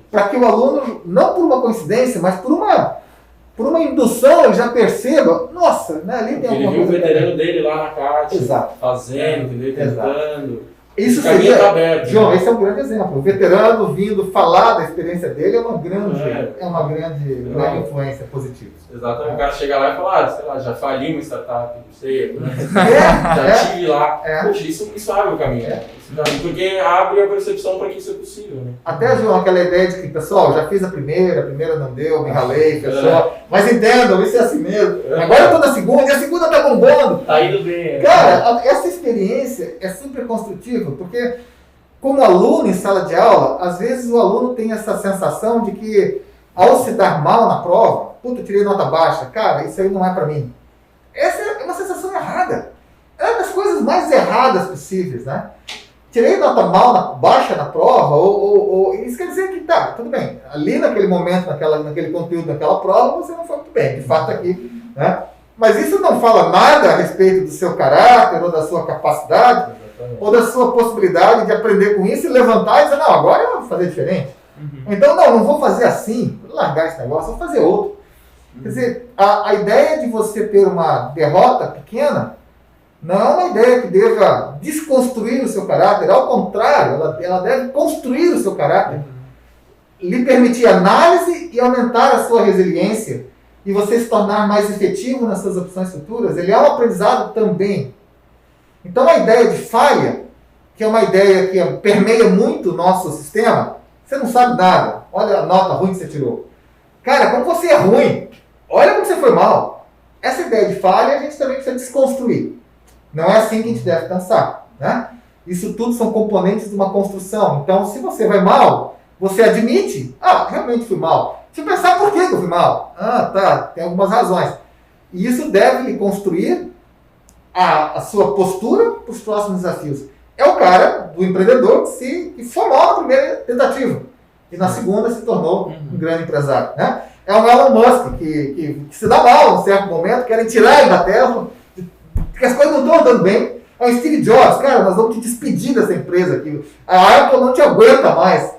para que o aluno, não por uma coincidência, mas por uma indução, ele já perceba, nossa, né, ali tem Ele alguma viu o coisa. veterano dele lá na CAT, Exato. fazendo, entendeu? Exato. Tentando. Isso O caminho seria, tá aberto, João, né? esse é um grande exemplo. O veterano vindo falar da experiência dele é uma grande influência positiva. Exatamente. O cara chega lá e fala, sei lá, já fali uma startup, não sei, né? É, Já estive lá. É. Poxa, isso abre o caminho. Porque abre a percepção para que isso é possível, né? Até, João, aquela ideia de que, pessoal, já fiz a primeira não deu, me ralei, fechou. Mas entendam, isso é assim mesmo. Agora eu tô na segunda, e a segunda tá bombando. Tá indo bem. Cara, essa experiência é super construtiva, porque como aluno em sala de aula, às vezes o aluno tem essa sensação de que ao se dar mal na prova, puta, eu tirei nota baixa, cara, isso aí não é pra mim. Essa é uma sensação errada. É uma das coisas mais erradas possíveis, né? Tirei nota baixa na prova, isso quer dizer que tá, tudo bem. Ali naquele momento, naquele conteúdo, naquela prova, você não foi muito bem, de fato aqui, né? Mas isso não fala nada a respeito do seu caráter, ou da sua capacidade, ou da sua possibilidade de aprender com isso e levantar e dizer, não, agora eu vou fazer diferente. Então, não vou fazer assim, vou largar esse negócio, vou fazer outro. Quer dizer, a ideia de você ter uma derrota pequena não é uma ideia que deva desconstruir o seu caráter, ao contrário, ela deve construir o seu caráter, lhe permitir análise e aumentar a sua resiliência, e você se tornar mais efetivo nas suas opções futuras. Ele é um aprendizado também. Então a ideia de falha, que é uma ideia que permeia muito o nosso sistema, você não sabe nada, olha a nota ruim que você tirou. Cara, como você é ruim, olha como você foi mal. Essa ideia de falha a gente também precisa desconstruir. Não é assim que a gente deve pensar, né? Isso tudo são componentes de uma construção. Então, se você vai mal, você admite, realmente fui mal. Deixa eu pensar por que eu fui mal. Tá, tem algumas razões. E isso deve lhe construir a sua postura para os próximos desafios. É o cara do empreendedor que foi mal na primeira tentativa. E na segunda se tornou um grande empresário, né? É o Elon Musk que se dá mal em certo momento, querem tirar ele da Tesla, porque as coisas não estão andando bem. É o Steve Jobs, cara, nós vamos te despedir dessa empresa aqui. A Apple não te aguenta mais.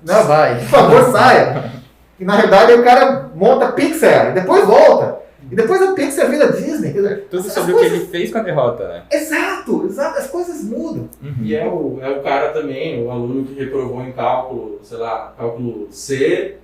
Não, vai. Por favor, saia. E na verdade o cara monta Pixar e depois volta. E depois a Pixar vira Disney. Quer dizer, Tudo sobre o que ele fez com a derrota, né? Exato. As coisas mudam. E é o cara também, o aluno que reprovou em cálculo, sei lá, cálculo C,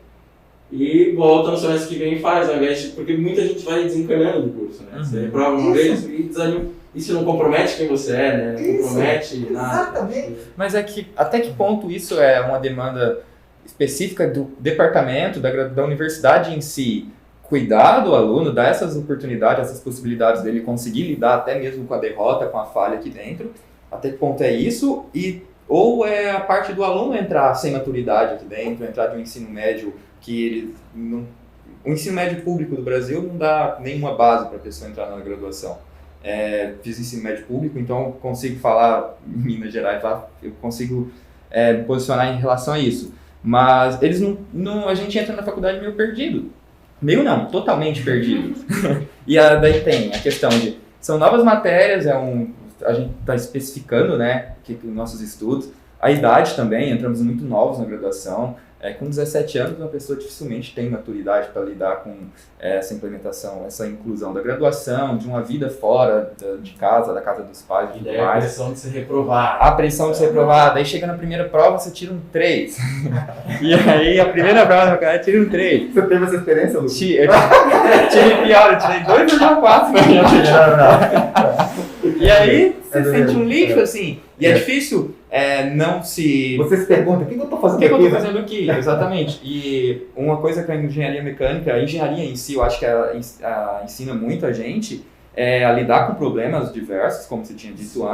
e volta no semestre que vem e faz, ao invés de, porque muita gente vai desencanando do curso, né? Você reprova uma vez e desanima. Isso não compromete quem você é, né? Não compromete nada. Exatamente. Mas é que até que ponto isso é uma demanda específica do departamento, da universidade em si, cuidar do aluno, dar essas oportunidades, essas possibilidades dele conseguir lidar até mesmo com a derrota, com a falha aqui dentro, até que ponto é isso, ou é a parte do aluno entrar sem maturidade aqui dentro, entrar de um ensino médio que ele não... O ensino médio público do Brasil não dá nenhuma base para a pessoa entrar na graduação. Fiz ensino médio público, então consigo falar em Minas Gerais, eu consigo me posicionar em relação a isso. Mas eles não, a gente entra na faculdade meio perdido. Meio não, totalmente perdido. E daí tem a questão de, são novas matérias, a gente está especificando, né, nossos estudos. A idade também, entramos muito novos na graduação. Com 17 anos, uma pessoa dificilmente tem maturidade para lidar com essa implementação, essa inclusão da graduação, de uma vida fora de casa, da casa dos pais e tudo a mais. pressão de se reprovar. A pressão de ser reprovado. Aí chega na primeira prova, você tira um 3. E aí a primeira prova, o cara tira um 3. Você teve essa experiência, Lucas? Eu tive pior, eu tirei 2 ou 4 na minha vida. E aí você sente um lixo, assim. E é difícil não se... Você se pergunta, o que eu estou fazendo aqui? O que eu aqui? estou fazendo aqui? Exatamente. E uma coisa que a engenharia mecânica, a engenharia em si, eu acho que ela ensina muito a gente a lidar com problemas diversos, como você tinha dito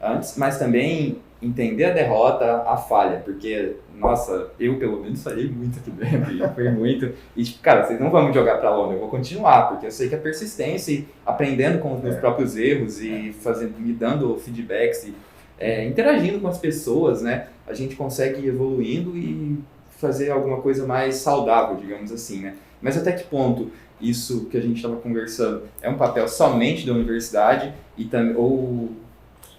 antes, mas também entender a derrota, a falha, porque, nossa, eu pelo menos falhei muito aqui dentro, e foi muito, e tipo, cara, vocês não vão me jogar pra longe, eu vou continuar, porque eu sei que a persistência e aprendendo com os meus próprios erros e me dando feedbacks e interagindo com as pessoas, né, a gente consegue ir evoluindo e fazer alguma coisa mais saudável, digamos assim, né, mas até que ponto isso que a gente estava conversando é um papel somente da universidade ou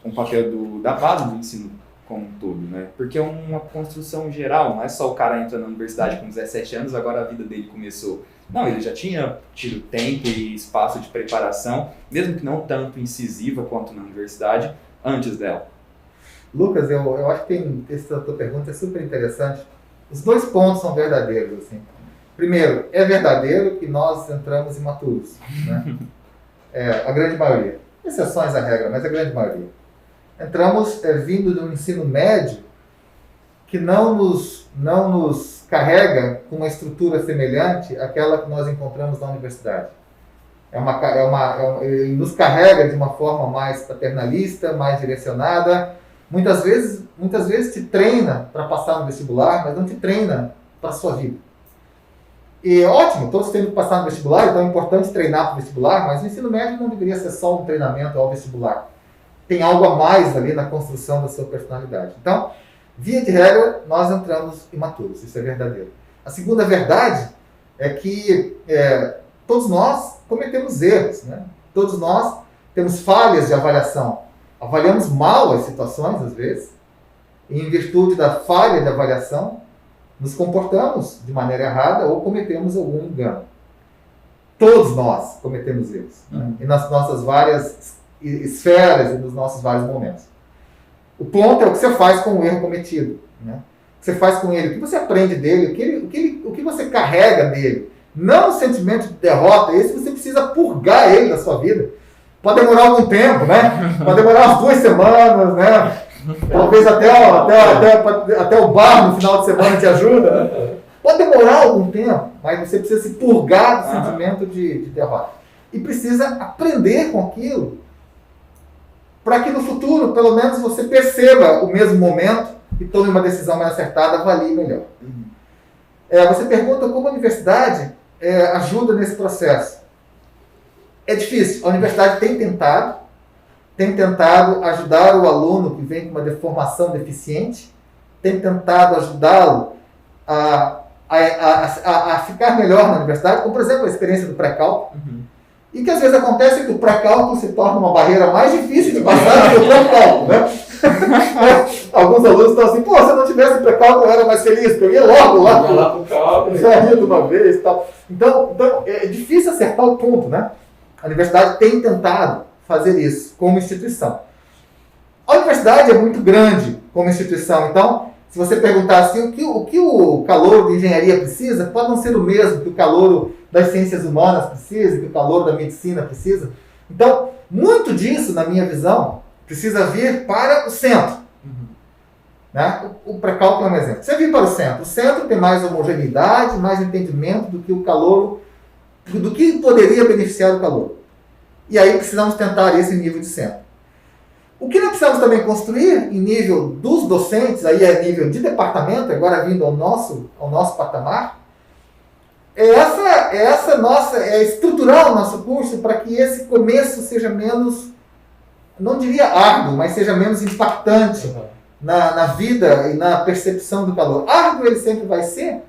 um papel da base do ensino como um todo, né? Porque é uma construção geral, não é só o cara entra na universidade com 17 anos, agora a vida dele começou. Não, ele já tinha tido tempo e espaço de preparação, mesmo que não tanto incisiva quanto na universidade, antes dela. Lucas, eu acho que essa tua pergunta é super interessante. Os 2 pontos são verdadeiros, assim. Primeiro, é verdadeiro que nós entramos imaturos, né? A grande maioria. Exceções à regra, mas a grande maioria. Entramos vindo de um ensino médio que não nos carrega com uma estrutura semelhante àquela que nós encontramos na universidade. Ele nos carrega de uma forma mais paternalista, mais direcionada. Muitas vezes te treina para passar no vestibular, mas não te treina para a sua vida. E ótimo, todos têm que passar no vestibular, então é importante treinar para o vestibular, mas o ensino médio não deveria ser só um treinamento ao vestibular. Tem algo a mais ali na construção da sua personalidade. Então, via de regra, nós entramos imaturos, isso é verdadeiro. A segunda verdade é que todos nós cometemos erros, né? Todos nós temos falhas de avaliação. Avaliamos mal as situações, às vezes, e em virtude da falha de avaliação, nos comportamos de maneira errada ou cometemos algum engano. Todos nós cometemos erros, né? E nas nossas várias esferas e nos nossos vários momentos. O ponto é o que você faz com o erro cometido, né? O que você faz com ele, o que você aprende dele, o que você carrega dele. Não o sentimento de derrota, esse você precisa purgar ele da sua vida. Pode demorar algum tempo, né? Pode demorar umas 2 semanas, né? Talvez até o bar no final de semana te ajuda. Pode demorar algum tempo, mas você precisa se purgar do sentimento de derrota. E precisa aprender com aquilo para que no futuro, pelo menos, você perceba o mesmo momento e tome uma decisão mais acertada, avalie melhor. Você pergunta como a universidade ajuda nesse processo. É difícil. A universidade tem tentado ajudar o aluno que vem com uma deformação deficiente, tem tentado ajudá-lo a ficar melhor na universidade, como, por exemplo, a experiência do pré-cálculo. E que às vezes acontece que o pré-cálculo se torna uma barreira mais difícil de passar do que o pré-cálculo, né? Alguns alunos estão assim, se eu não tivesse pré-cálculo eu era mais feliz, porque eu ia logo lá pro cálculo, já ia de uma vez e tal. Então é difícil acertar o ponto, né? A universidade tem tentado fazer isso como instituição. A universidade é muito grande como instituição, então, se você perguntar assim, o que o calouro de engenharia precisa, pode não ser o mesmo que o calouro das ciências humanas precisa, que o calouro da medicina precisa. Então, muito disso, na minha visão, precisa vir para o centro. Né? O pré-cálculo é um exemplo. Você vir para o centro tem mais homogeneidade, mais entendimento do que o calouro, do que poderia beneficiar o calouro. E aí precisamos tentar esse nível de centro. O que nós precisamos também construir em nível dos docentes, aí é nível de departamento, agora vindo ao nosso patamar, é estruturar o nosso curso para que esse começo seja menos, não diria árduo, mas seja menos impactante na vida e na percepção do calor. Árduo ele sempre vai ser,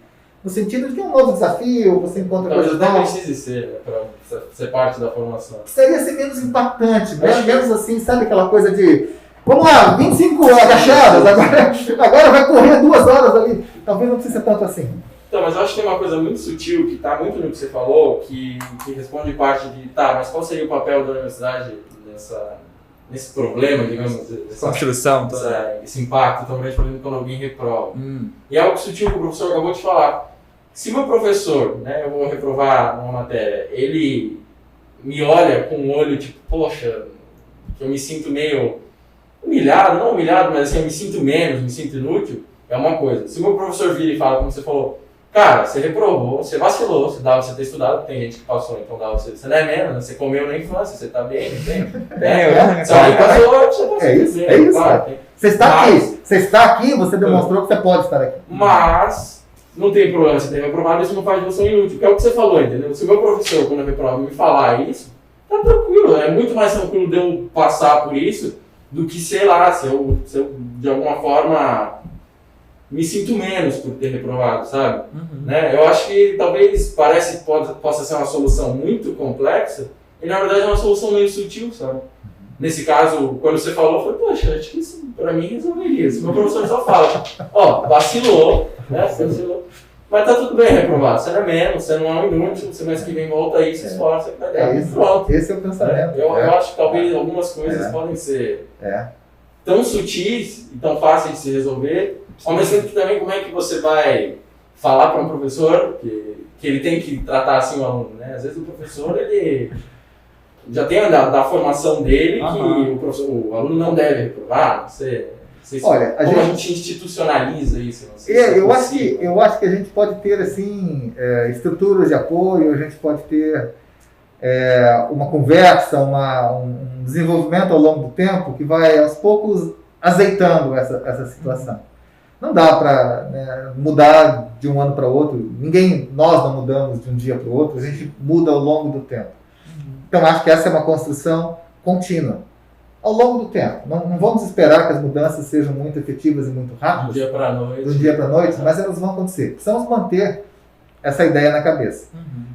no sentido de que é um novo desafio, você encontra coisas novas. Talvez até precise ser, para ser parte da formação. Seria ser menos impactante, menos assim, sabe aquela coisa de Vamos lá, 25 agachadas, agora vai correr 2 horas ali. Talvez não precise ser tanto assim. Então, mas eu acho que tem uma coisa muito sutil, que está muito no que você falou, que responde parte de, tá, mas qual seria o papel da universidade nesse problema, digamos, Construção. esse impacto tão grande, por exemplo, quando alguém reprova. E é algo sutil que o professor acabou de falar. Se meu professor, né, eu vou reprovar uma matéria, ele me olha com um olho tipo, poxa, que eu me sinto meio humilhado, não humilhado, mas assim, eu me sinto menos, me sinto inútil, é uma coisa. Se o meu professor vira e fala, como você falou, cara, você reprovou, você vacilou, você dava você ter estudado, tem gente que passou, então dava você não é menos, você comeu na infância, você tá bem, não tem? Se alguém passou, você passou. É isso. Claro, você está aqui, você demonstrou que você pode estar aqui. Mas não tem problema você ter reprovado, isso não faz de você inútil, que é o que você falou, entendeu? Se o meu professor, quando eu reprovo, me falar isso, tá tranquilo, é muito mais tranquilo de eu passar por isso do que, sei lá, se eu de alguma forma me sinto menos por ter reprovado, sabe? Né? Eu acho que talvez possa ser uma solução muito complexa e na verdade é uma solução meio sutil, sabe? Nesse caso, quando você falou, eu falei, poxa, acho que isso pra mim resolveria. Se meu professor só fala, vacilou, né? Vacilou. Mas tá tudo bem reprovado, você não é menos, você não é um inútil, você mês que vem volta aí, se esforça, que vai dar. Pronto. Esse é o pensamento. Eu acho que talvez algumas coisas podem ser tão sutis e tão fáceis de se resolver, ao mesmo tempo que também como é que você vai falar para um professor que ele tem que tratar assim o aluno, né? Às vezes o professor, ele já tem da formação dele que o aluno não deve reprovar, não sei. Olha, a gente institucionaliza isso? Não sei eu acho que a gente pode ter assim, estruturas de apoio, a gente pode ter uma conversa, um desenvolvimento ao longo do tempo que vai aos poucos azeitando essa situação. Não dá para mudar de um ano para outro. Nós não mudamos de um dia para o outro, a gente muda ao longo do tempo. Então acho que essa é uma construção contínua. Ao longo do tempo. Não vamos esperar que as mudanças sejam muito efetivas e muito rápidas. Do dia para a noite. Do dia para a noite, mas elas vão acontecer. Precisamos manter essa ideia na cabeça.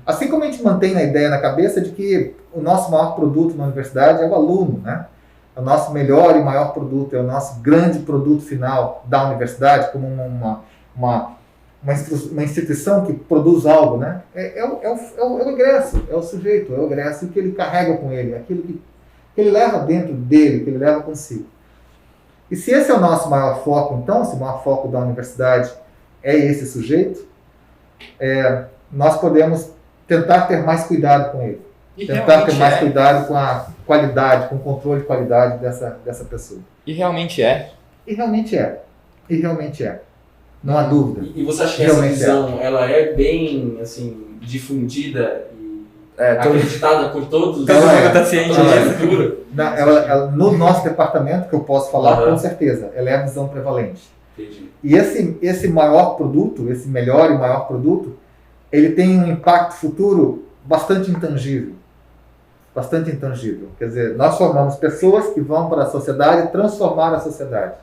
Assim como a gente mantém a ideia na cabeça de que o nosso maior produto na universidade é o aluno, né? É o nosso melhor e maior produto, é o nosso grande produto final da universidade, como uma instituição que produz algo, né? É o egresso, é o sujeito, é o egresso que ele carrega com ele, aquilo que ele leva dentro dele, que ele leva consigo. E se esse é o nosso maior foco, então, se o maior foco da universidade é esse sujeito, nós podemos tentar ter mais cuidado com ele. Tentar ter mais cuidado com a qualidade, com o controle de qualidade dessa pessoa. E realmente é. E realmente é. Não há dúvida. E você acha que essa visão ela é bem assim, difundida acreditada por todos? Todo mundo está ciente disso. No nosso departamento, que eu posso falar com certeza, ela é a visão prevalente. Entendi. E esse maior produto, esse melhor e maior produto, ele tem um impacto futuro bastante intangível. Bastante intangível. Quer dizer, nós formamos pessoas que vão para a sociedade transformar a sociedade.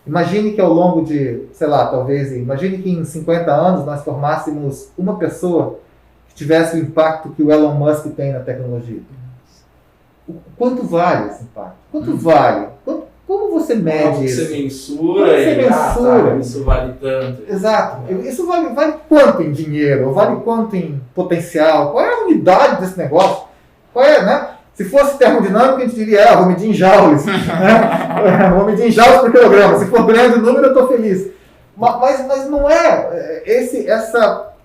Imagine que ao longo de, imagine que em 50 anos nós formássemos uma pessoa que tivesse o impacto que o Elon Musk tem na tecnologia. Quanto vale esse impacto? Quanto vale? Como você mede isso? Você mensura. Isso vale tanto. Exato. Isso vale quanto em dinheiro? Vale quanto em potencial? Qual é a unidade desse negócio? Qual é, né? Se fosse termodinâmico, a gente diria, vou medir em joules. Né? Vou medir em joules por quilograma. Se for grande o número, eu estou feliz. Mas não é.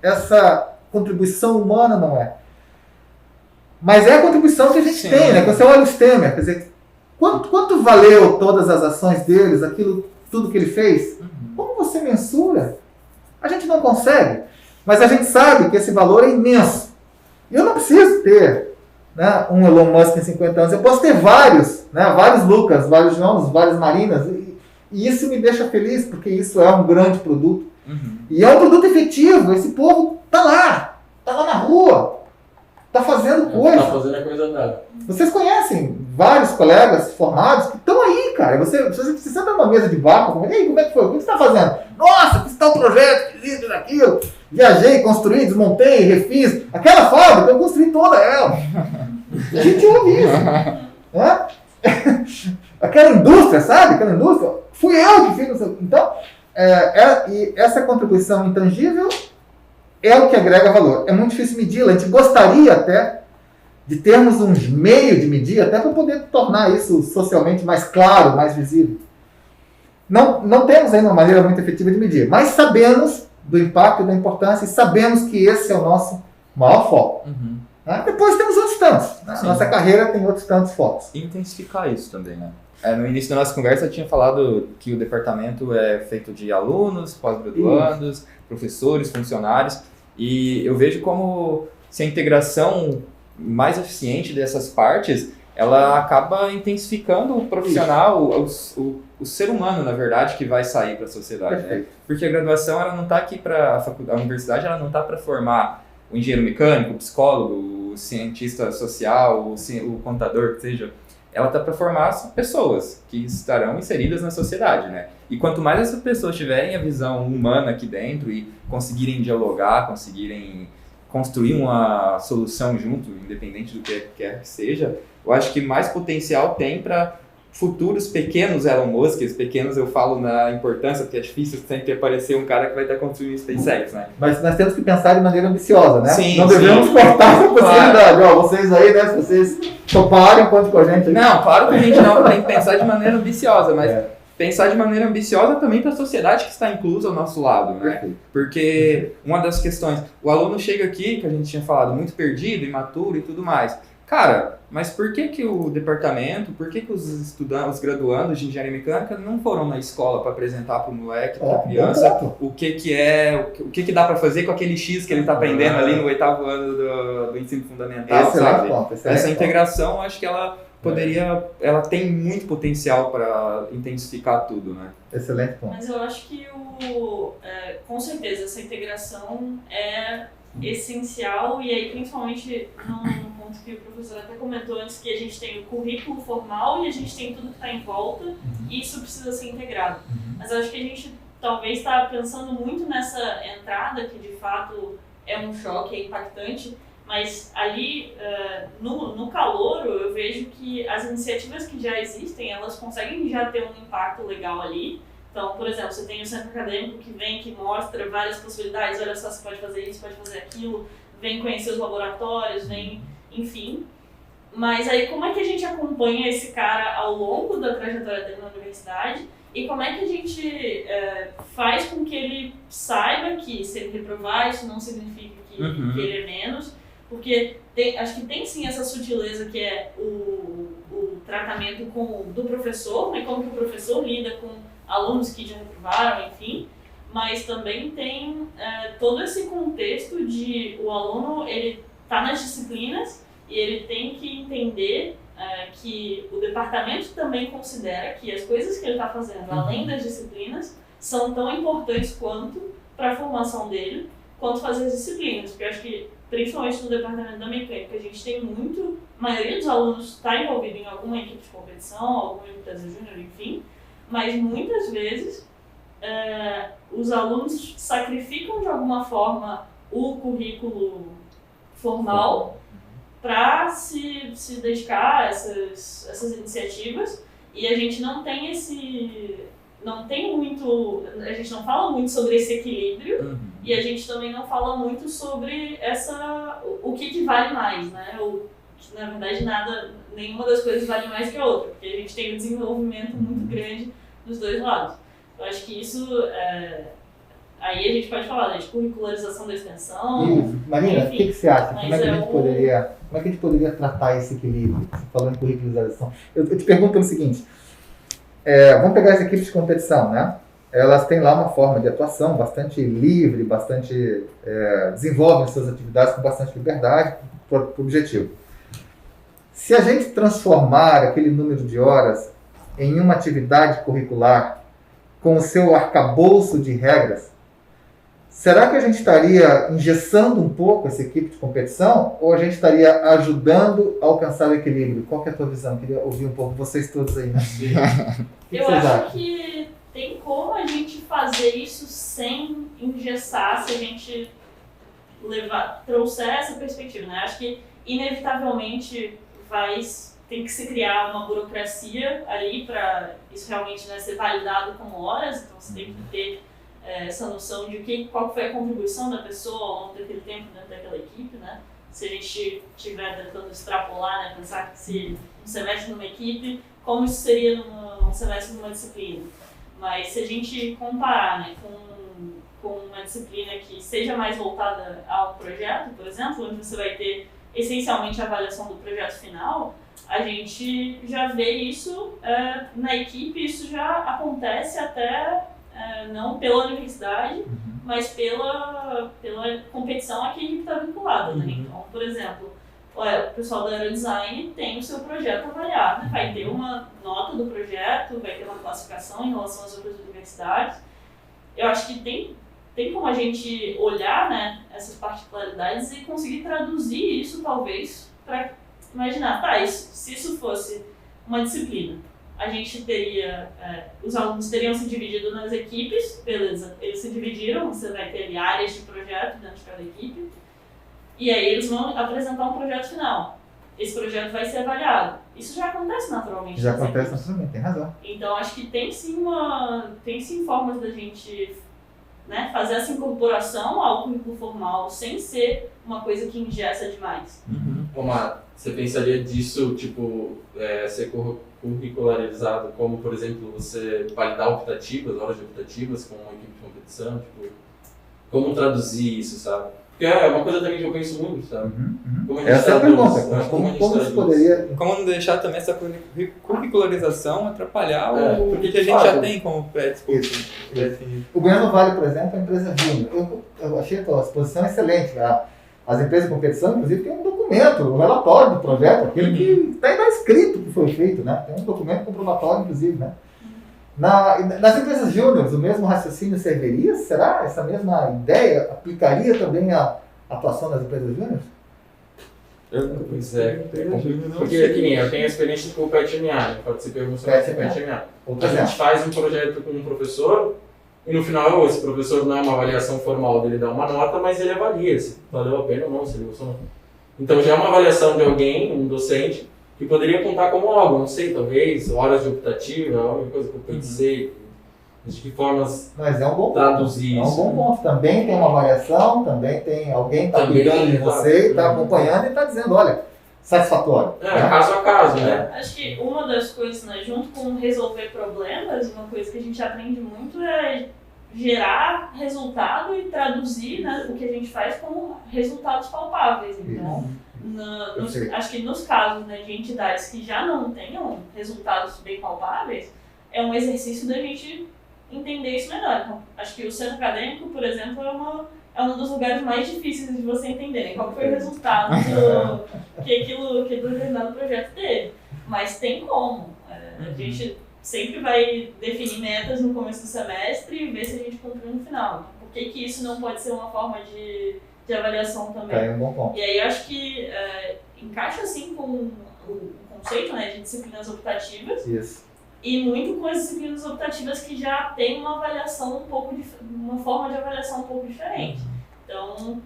Essa contribuição humana não é. Mas é a contribuição que a gente tem, né? Quando você olha o Temer, quer dizer, quanto valeu todas as ações deles, tudo que ele fez? Como você mensura? A gente não consegue. Mas a gente sabe que esse valor é imenso. E eu não preciso ter um Elon Musk em 50 anos. Eu posso ter vários, vários Lucas, vários Joãos, várias Marinas. E isso me deixa feliz, porque isso é um grande produto. E é um produto efetivo. Esse povo está lá na rua, está fazendo coisa. Está fazendo a coisa andar. Vocês conhecem vários colegas formados que estão aí, cara. Você senta numa mesa de bar, e aí, como é que foi? O que você está fazendo? Nossa, fiz tal projeto, fiz isso, daquilo. Viajei, construí, desmontei, refiz. Aquela fábrica, eu construí toda ela. A gente ouve isso. Né? aquela indústria, sabe? Aquela indústria, fui eu que fiz. Então, e essa contribuição intangível é o que agrega valor. É muito difícil medi-la. A gente gostaria até de termos uns meios de medir, até para poder tornar isso socialmente mais claro, mais visível. Não temos ainda uma maneira muito efetiva de medir, mas sabemos do impacto e da importância e sabemos que esse é o nosso maior foco. Né? Depois temos outros tantos. Né? Nossa carreira tem outros tantos focos. Intensificar isso também, né? No início da nossa conversa eu tinha falado que o departamento é feito de alunos, pós-graduandos, professores, funcionários, e eu vejo como se a integração mais eficiente dessas partes, ela acaba intensificando o profissional, o ser humano, na verdade, que vai sair para a sociedade. Né? Porque a graduação, ela não está aqui para a universidade, ela não está para formar o engenheiro mecânico, o psicólogo, o cientista social, o contador, que seja. Ela está para formar pessoas que estarão inseridas na sociedade, né? E quanto mais essas pessoas tiverem a visão humana aqui dentro e conseguirem dialogar, conseguirem construir uma solução junto, independente do que quer que seja, eu acho que mais potencial tem para futuros pequenos Elon Musk. Pequenos eu falo na importância, porque é difícil sempre aparecer um cara que vai estar construindo SpaceX, né? Mas nós temos que pensar de maneira ambiciosa, né? Sim, não devemos cortar essa possibilidade. Ó, vocês aí, né? Se vocês toparem, conte com a gente. Não, claro que a gente não tem que pensar de maneira ambiciosa, mas pensar de maneira ambiciosa também para a sociedade que está inclusa ao nosso lado, né? Porque uma das questões, o aluno chega aqui, que a gente tinha falado, muito perdido, imaturo e tudo mais. Cara, mas por que o departamento, por que os estudantes, os graduandos de engenharia mecânica não foram na escola para apresentar para o moleque, para a criança, o que dá para fazer com aquele X que ele está aprendendo ali no 8º ano do ensino fundamental, sabe? Essa integração, acho que ela ela tem muito potencial para intensificar tudo, né? Excelente ponto. Mas eu acho que com certeza essa integração é essencial, e aí principalmente num ponto que o professor até comentou antes, que a gente tem o currículo formal e a gente tem tudo que está em volta, e isso precisa ser integrado. Mas eu acho que a gente talvez está pensando muito nessa entrada, que de fato é um choque, é impactante, mas ali no calouro eu vejo que as iniciativas que já existem, elas conseguem já ter um impacto legal ali. Então, por exemplo, você tem o centro acadêmico que vem, que mostra várias possibilidades, olha só, você pode fazer isso, pode fazer aquilo, vem conhecer os laboratórios, vem, enfim. Mas aí como é que a gente acompanha esse cara ao longo da trajetória dele na universidade e como é que a gente faz com que ele saiba que se ele reprovar, isso não significa que ele é menos, porque acho que tem sim essa sutileza que é o tratamento do professor, né, como que o professor lida com alunos que já reprovaram, enfim, mas também tem todo esse contexto de o aluno, ele está nas disciplinas e ele tem que entender que o departamento também considera que as coisas que ele está fazendo, além das disciplinas, são tão importantes quanto para a formação dele, quanto fazer as disciplinas, porque eu acho que, principalmente no departamento da mecânica, a gente tem a maioria dos alunos está envolvido em alguma equipe de competição, alguma empresa júnior, enfim, mas muitas vezes os alunos sacrificam de alguma forma o currículo formal para se dedicar a essas iniciativas, e a gente não tem a gente não fala muito sobre esse equilíbrio, e a gente também não fala muito sobre o que vale mais, né? Na verdade, nenhuma das coisas vale mais que a outra, porque a gente tem um desenvolvimento muito grande dos dois lados. Eu acho que isso, aí a gente pode falar, né, de curricularização da extensão. Isso. Marina, o que você acha? Como é que a gente poderia tratar esse equilíbrio? Você falando em curricularização. Eu te pergunto pelo seguinte, vamos pegar as equipes de competição, né? Elas têm lá uma forma de atuação bastante livre, desenvolvem suas atividades com bastante liberdade, para o objetivo. Se a gente transformar aquele número de horas em uma atividade curricular com o seu arcabouço de regras, será que a gente estaria engessando um pouco essa equipe de competição ou a gente estaria ajudando a alcançar o equilíbrio? Qual que é a tua visão? Queria ouvir um pouco vocês todos aí, né? Eu acho que tem como a gente fazer isso sem engessar, se a gente trouxer essa perspectiva, né? Acho que inevitavelmente vai tem que se criar uma burocracia ali para isso realmente, né, ser validado como horas, então você tem que ter essa noção de qual foi a contribuição da pessoa ao longo daquele tempo dentro daquela equipe, né? Se a gente estiver tentando extrapolar, né, pensar que se um semestre numa equipe, como isso seria um semestre numa disciplina. Mas se a gente comparar, né, com uma disciplina que seja mais voltada ao projeto, por exemplo, onde você vai ter essencialmente a avaliação do projeto final, a gente já vê isso na equipe, isso já acontece até não pela universidade, mas pela competição a que a equipe está vinculada. Né? Então, por exemplo, o pessoal da Aerodesign tem o seu projeto avaliado, né? Vai ter uma nota do projeto, vai ter uma classificação em relação às outras universidades. Eu acho que tem como a gente olhar, né, essas particularidades e conseguir traduzir isso, talvez, para imaginar, se isso fosse uma disciplina, a gente teria, os alunos teriam se dividido nas equipes, beleza, eles se dividiram, você vai ter ali áreas de projeto dentro de cada equipe, e aí eles vão apresentar um projeto final. Esse projeto vai ser avaliado. Isso já acontece naturalmente. Já acontece naturalmente, tem razão. Então, acho que tem sim formas da gente, né, fazer essa incorporação ao currículo formal sem ser uma coisa que engessa demais. Omar, você pensaria disso, tipo, ser curricularizado, como, por exemplo, você validar optativas, horas de optativas com uma equipe de competição, tipo, como traduzir isso, sabe? Porque é uma coisa também que eu penso muito, sabe? Como a gente Essa é a pergunta. Como se poderia... Como não deixar também essa curricularização atrapalhar o porque que a gente já tem como pré-definido. O Goiano Vale, por exemplo, é uma empresa júnior. Eu achei a tua exposição excelente. As empresas de competição, inclusive, tem um documento, um relatório do projeto, aquele que está escrito que foi feito, né? Tem um documento comprobatório, inclusive, né? Nas empresas júniores, o mesmo raciocínio serviria? Será? Essa mesma ideia aplicaria também a atuação das empresas júniores? Pois é. Porque que nem eu tenho a experiência com o PET-MA, eu participei do PET-MA. A gente faz um projeto com um professor e no final esse professor não é uma avaliação formal dele, dá uma nota, mas ele avalia se valeu a pena ou não, se ele gostou ou não. Então já é uma avaliação de alguém, um docente, que poderia contar como algo, não sei, talvez, horas de optativa, alguma coisa que eu pensei, de que formas mas é um bom traduzir ponto. isso. É um bom ponto. Também tem uma avaliação, também tem alguém que está cuidando de você, está acompanhando e está dizendo, olha, satisfatório. Caso a caso, né? Acho que uma das coisas, né, junto com resolver problemas, uma coisa que a gente aprende muito é gerar resultado e traduzir, né, o que a gente faz como resultados palpáveis. Então, acho que nos casos, né, de entidades que já não tenham resultados bem palpáveis, é um exercício da gente entender isso melhor. Então, acho que o centro acadêmico, por exemplo, é um dos lugares mais difíceis de você entender, né? Qual foi o resultado que determinado projeto teve. Mas tem como. A gente sempre vai definir metas no começo do semestre e ver se a gente cumpriu no final. Por que isso não pode ser uma forma de avaliação também? É um bom ponto. E aí eu acho que encaixa assim com o conceito, né, de disciplinas optativas. Isso. E muito com as disciplinas optativas que já tem uma avaliação uma forma de avaliação um pouco diferente. Então,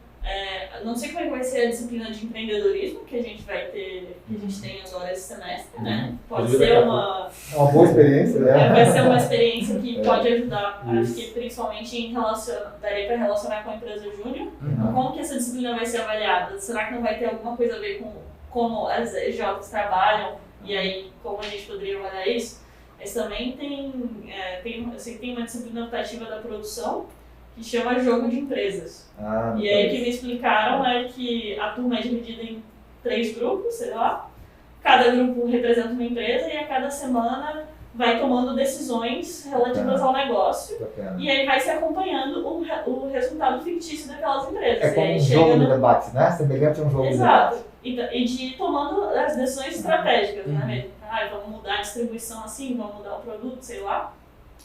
não sei como é que vai ser a disciplina de empreendedorismo que a gente vai ter, que a gente tem agora esse semestre, né? Pode ser uma boa experiência, né? Vai ser uma experiência que pode ajudar, acho que principalmente daria para relacionar com a empresa júnior. Como que essa disciplina vai ser avaliada? Será que não vai ter alguma coisa a ver com como as EJs trabalham? E aí, como a gente poderia avaliar isso? Mas também eu sei que tem uma disciplina optativa da produção que chama Jogo de Empresas. E aí o que me explicaram é que a turma é dividida em 3 grupos, sei lá. Cada grupo representa uma empresa e a cada semana vai tomando decisões relativas ao negócio. E aí vai se acompanhando o resultado fictício daquelas empresas. É como um jogo de debates, né? Semelhante a um jogo de debates. Exato. E de ir tomando as decisões estratégicas, né? Vamos mudar a distribuição assim, vamos mudar o produto, sei lá.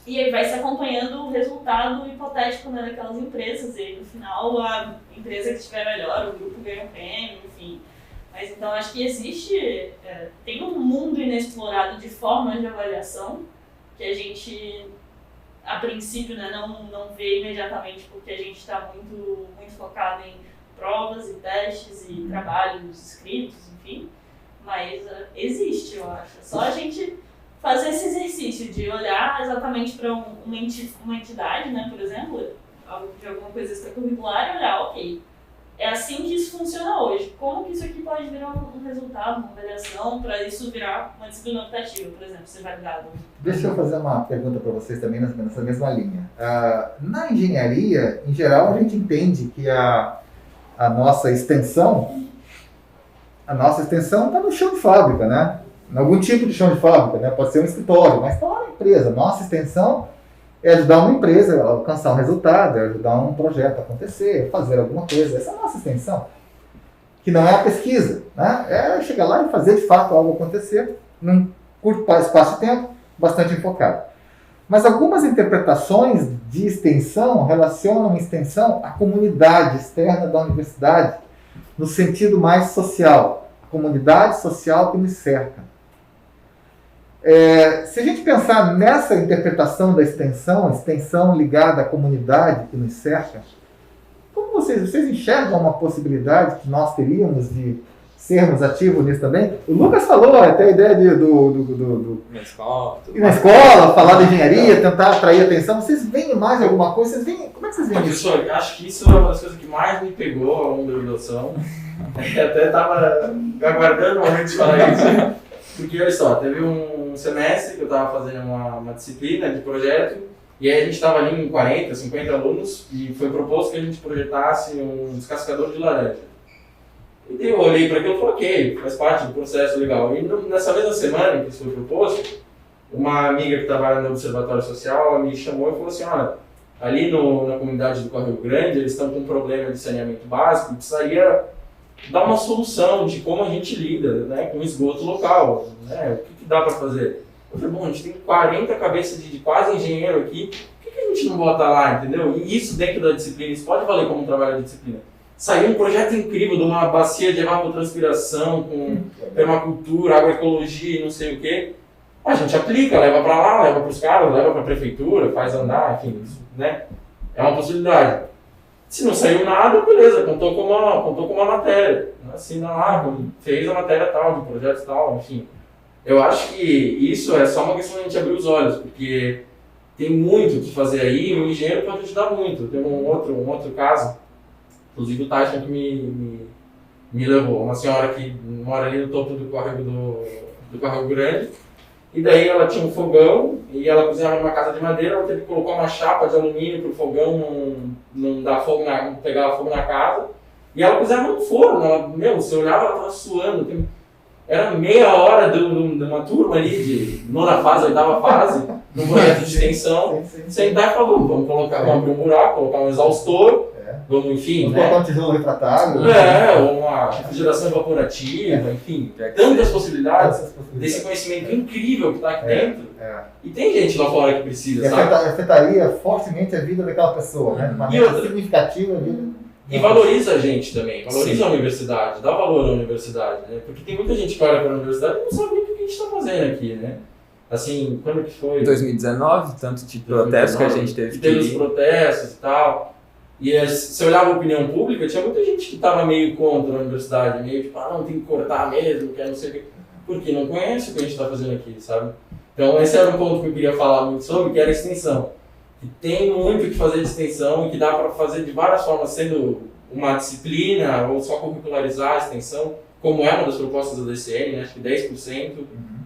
E aí vai se acompanhando o resultado hipotético, né, daquelas empresas. E aí, no final, a empresa que estiver melhor, o grupo ganha um prêmio, enfim. Mas então acho que existe, tem um mundo inexplorado de formas de avaliação que a gente, a princípio, né, não vê imediatamente porque a gente está muito, muito focado em provas e testes e trabalhos escritos, enfim. mas existe, eu acho. É só a gente fazer esse exercício de olhar exatamente para uma entidade, né, por exemplo, de alguma coisa extracurricular e olhar, ok, é assim que isso funciona hoje. Como que isso aqui pode virar um resultado, uma avaliação, para isso virar uma disciplina optativa, por exemplo, ser validado? Deixa eu fazer uma pergunta para vocês também nessa mesma linha. Na engenharia, em geral, a gente entende que a nossa extensão está no chão de fábrica, né? Em algum tipo de chão de fábrica, né? Pode ser um escritório, mas está lá na empresa. Nossa extensão é ajudar uma empresa a alcançar um resultado, é ajudar um projeto a acontecer, fazer alguma coisa. Essa é a nossa extensão. Que não é a pesquisa, né? É chegar lá e fazer de fato algo acontecer num curto espaço de tempo, bastante enfocado. Mas algumas interpretações de extensão relacionam extensão à comunidade externa da universidade, no sentido mais social, a comunidade social que nos cerca. Se a gente pensar nessa interpretação da extensão ligada à comunidade que nos cerca, como vocês enxergam uma possibilidade que nós teríamos de sermos ativos nisso também? O Lucas falou até a ideia Na escola, ir na escola, falar da engenharia, tentar atrair atenção. Vocês veem mais alguma coisa? Como é que vocês veem isso? Professor, acho que isso é uma das coisas que mais me pegou ao longo da graduação. Até estava aguardando o momento de falar isso. Porque, olha só, teve um semestre que eu estava fazendo uma disciplina de projeto, e aí a gente estava ali em 40, 50 alunos, e foi proposto que a gente projetasse um descascador de laranja. E eu olhei para aquilo e falei, ok, faz parte do processo legal. E nessa mesma semana que isso foi proposto, uma amiga que trabalha no Observatório Social, ela me chamou e falou assim, olha, ali na comunidade do Córrego Grande, eles estão com um problema de saneamento básico, e precisaria dar uma solução de como a gente lida, né, com o esgoto local, né, o que dá para fazer. Eu falei, bom, a gente tem 40 cabeças de quase engenheiro aqui, por que a gente não bota lá, entendeu? E isso dentro da disciplina, isso pode valer como um trabalho de disciplina. Saiu um projeto incrível de uma bacia de evapotranspiração com permacultura, agroecologia e não sei o quê. A gente aplica, leva para lá, leva para os caras, leva para a prefeitura, faz andar, enfim, isso, né, é uma possibilidade. Se não saiu nada, beleza, contou com uma matéria. Assina lá, fez a matéria tal, de projetos tal, enfim. Eu acho que isso é só uma questão de a gente abrir os olhos, porque tem muito o que fazer aí e o engenheiro pode ajudar muito. Tem um outro caso, inclusive o Tyson que me levou. Uma senhora que mora ali no topo do Córrego Grande, e daí ela tinha um fogão e ela cozinhava numa casa de madeira, ela teve que colocar uma chapa de alumínio para o fogão não dar fogo pegar fogo na casa. E ela cozinhava no forno, você olhava, ela estava suando. Era meia hora de uma turma ali de nona fase, oitava fase, num projeto de extensão. Sentar e falar, vamos abrir um buraco, colocar um exaustor, vamos, enfim, colocar um tijolo retratável. Ou uma refrigeração evaporativa, enfim. Tantas possibilidades desse conhecimento incrível que está aqui dentro. E tem gente lá fora que precisa, sabe? Afetaria fortemente a vida daquela pessoa, né? De maneira significativa a vida. E valoriza a gente também, valoriza a universidade, dá valor à universidade, né? Porque tem muita gente que olha para a universidade e não sabe nem o que a gente está fazendo aqui, né? Assim, quando que foi? 2019, tanto de protestos que a gente teve. Teve os protestos e tal. E se você olhava a opinião pública, tinha muita gente que estava meio contra a universidade, meio tipo, não, tem que cortar mesmo, quer não sei o quê. Porque não conhece o que a gente está fazendo aqui, sabe? Então esse era um ponto que eu queria falar muito sobre, que era a extensão. Que tem muito o que fazer de extensão e que dá para fazer de várias formas, sendo uma disciplina ou só curricularizar a extensão, como é uma das propostas da DCN, né? Acho que 10%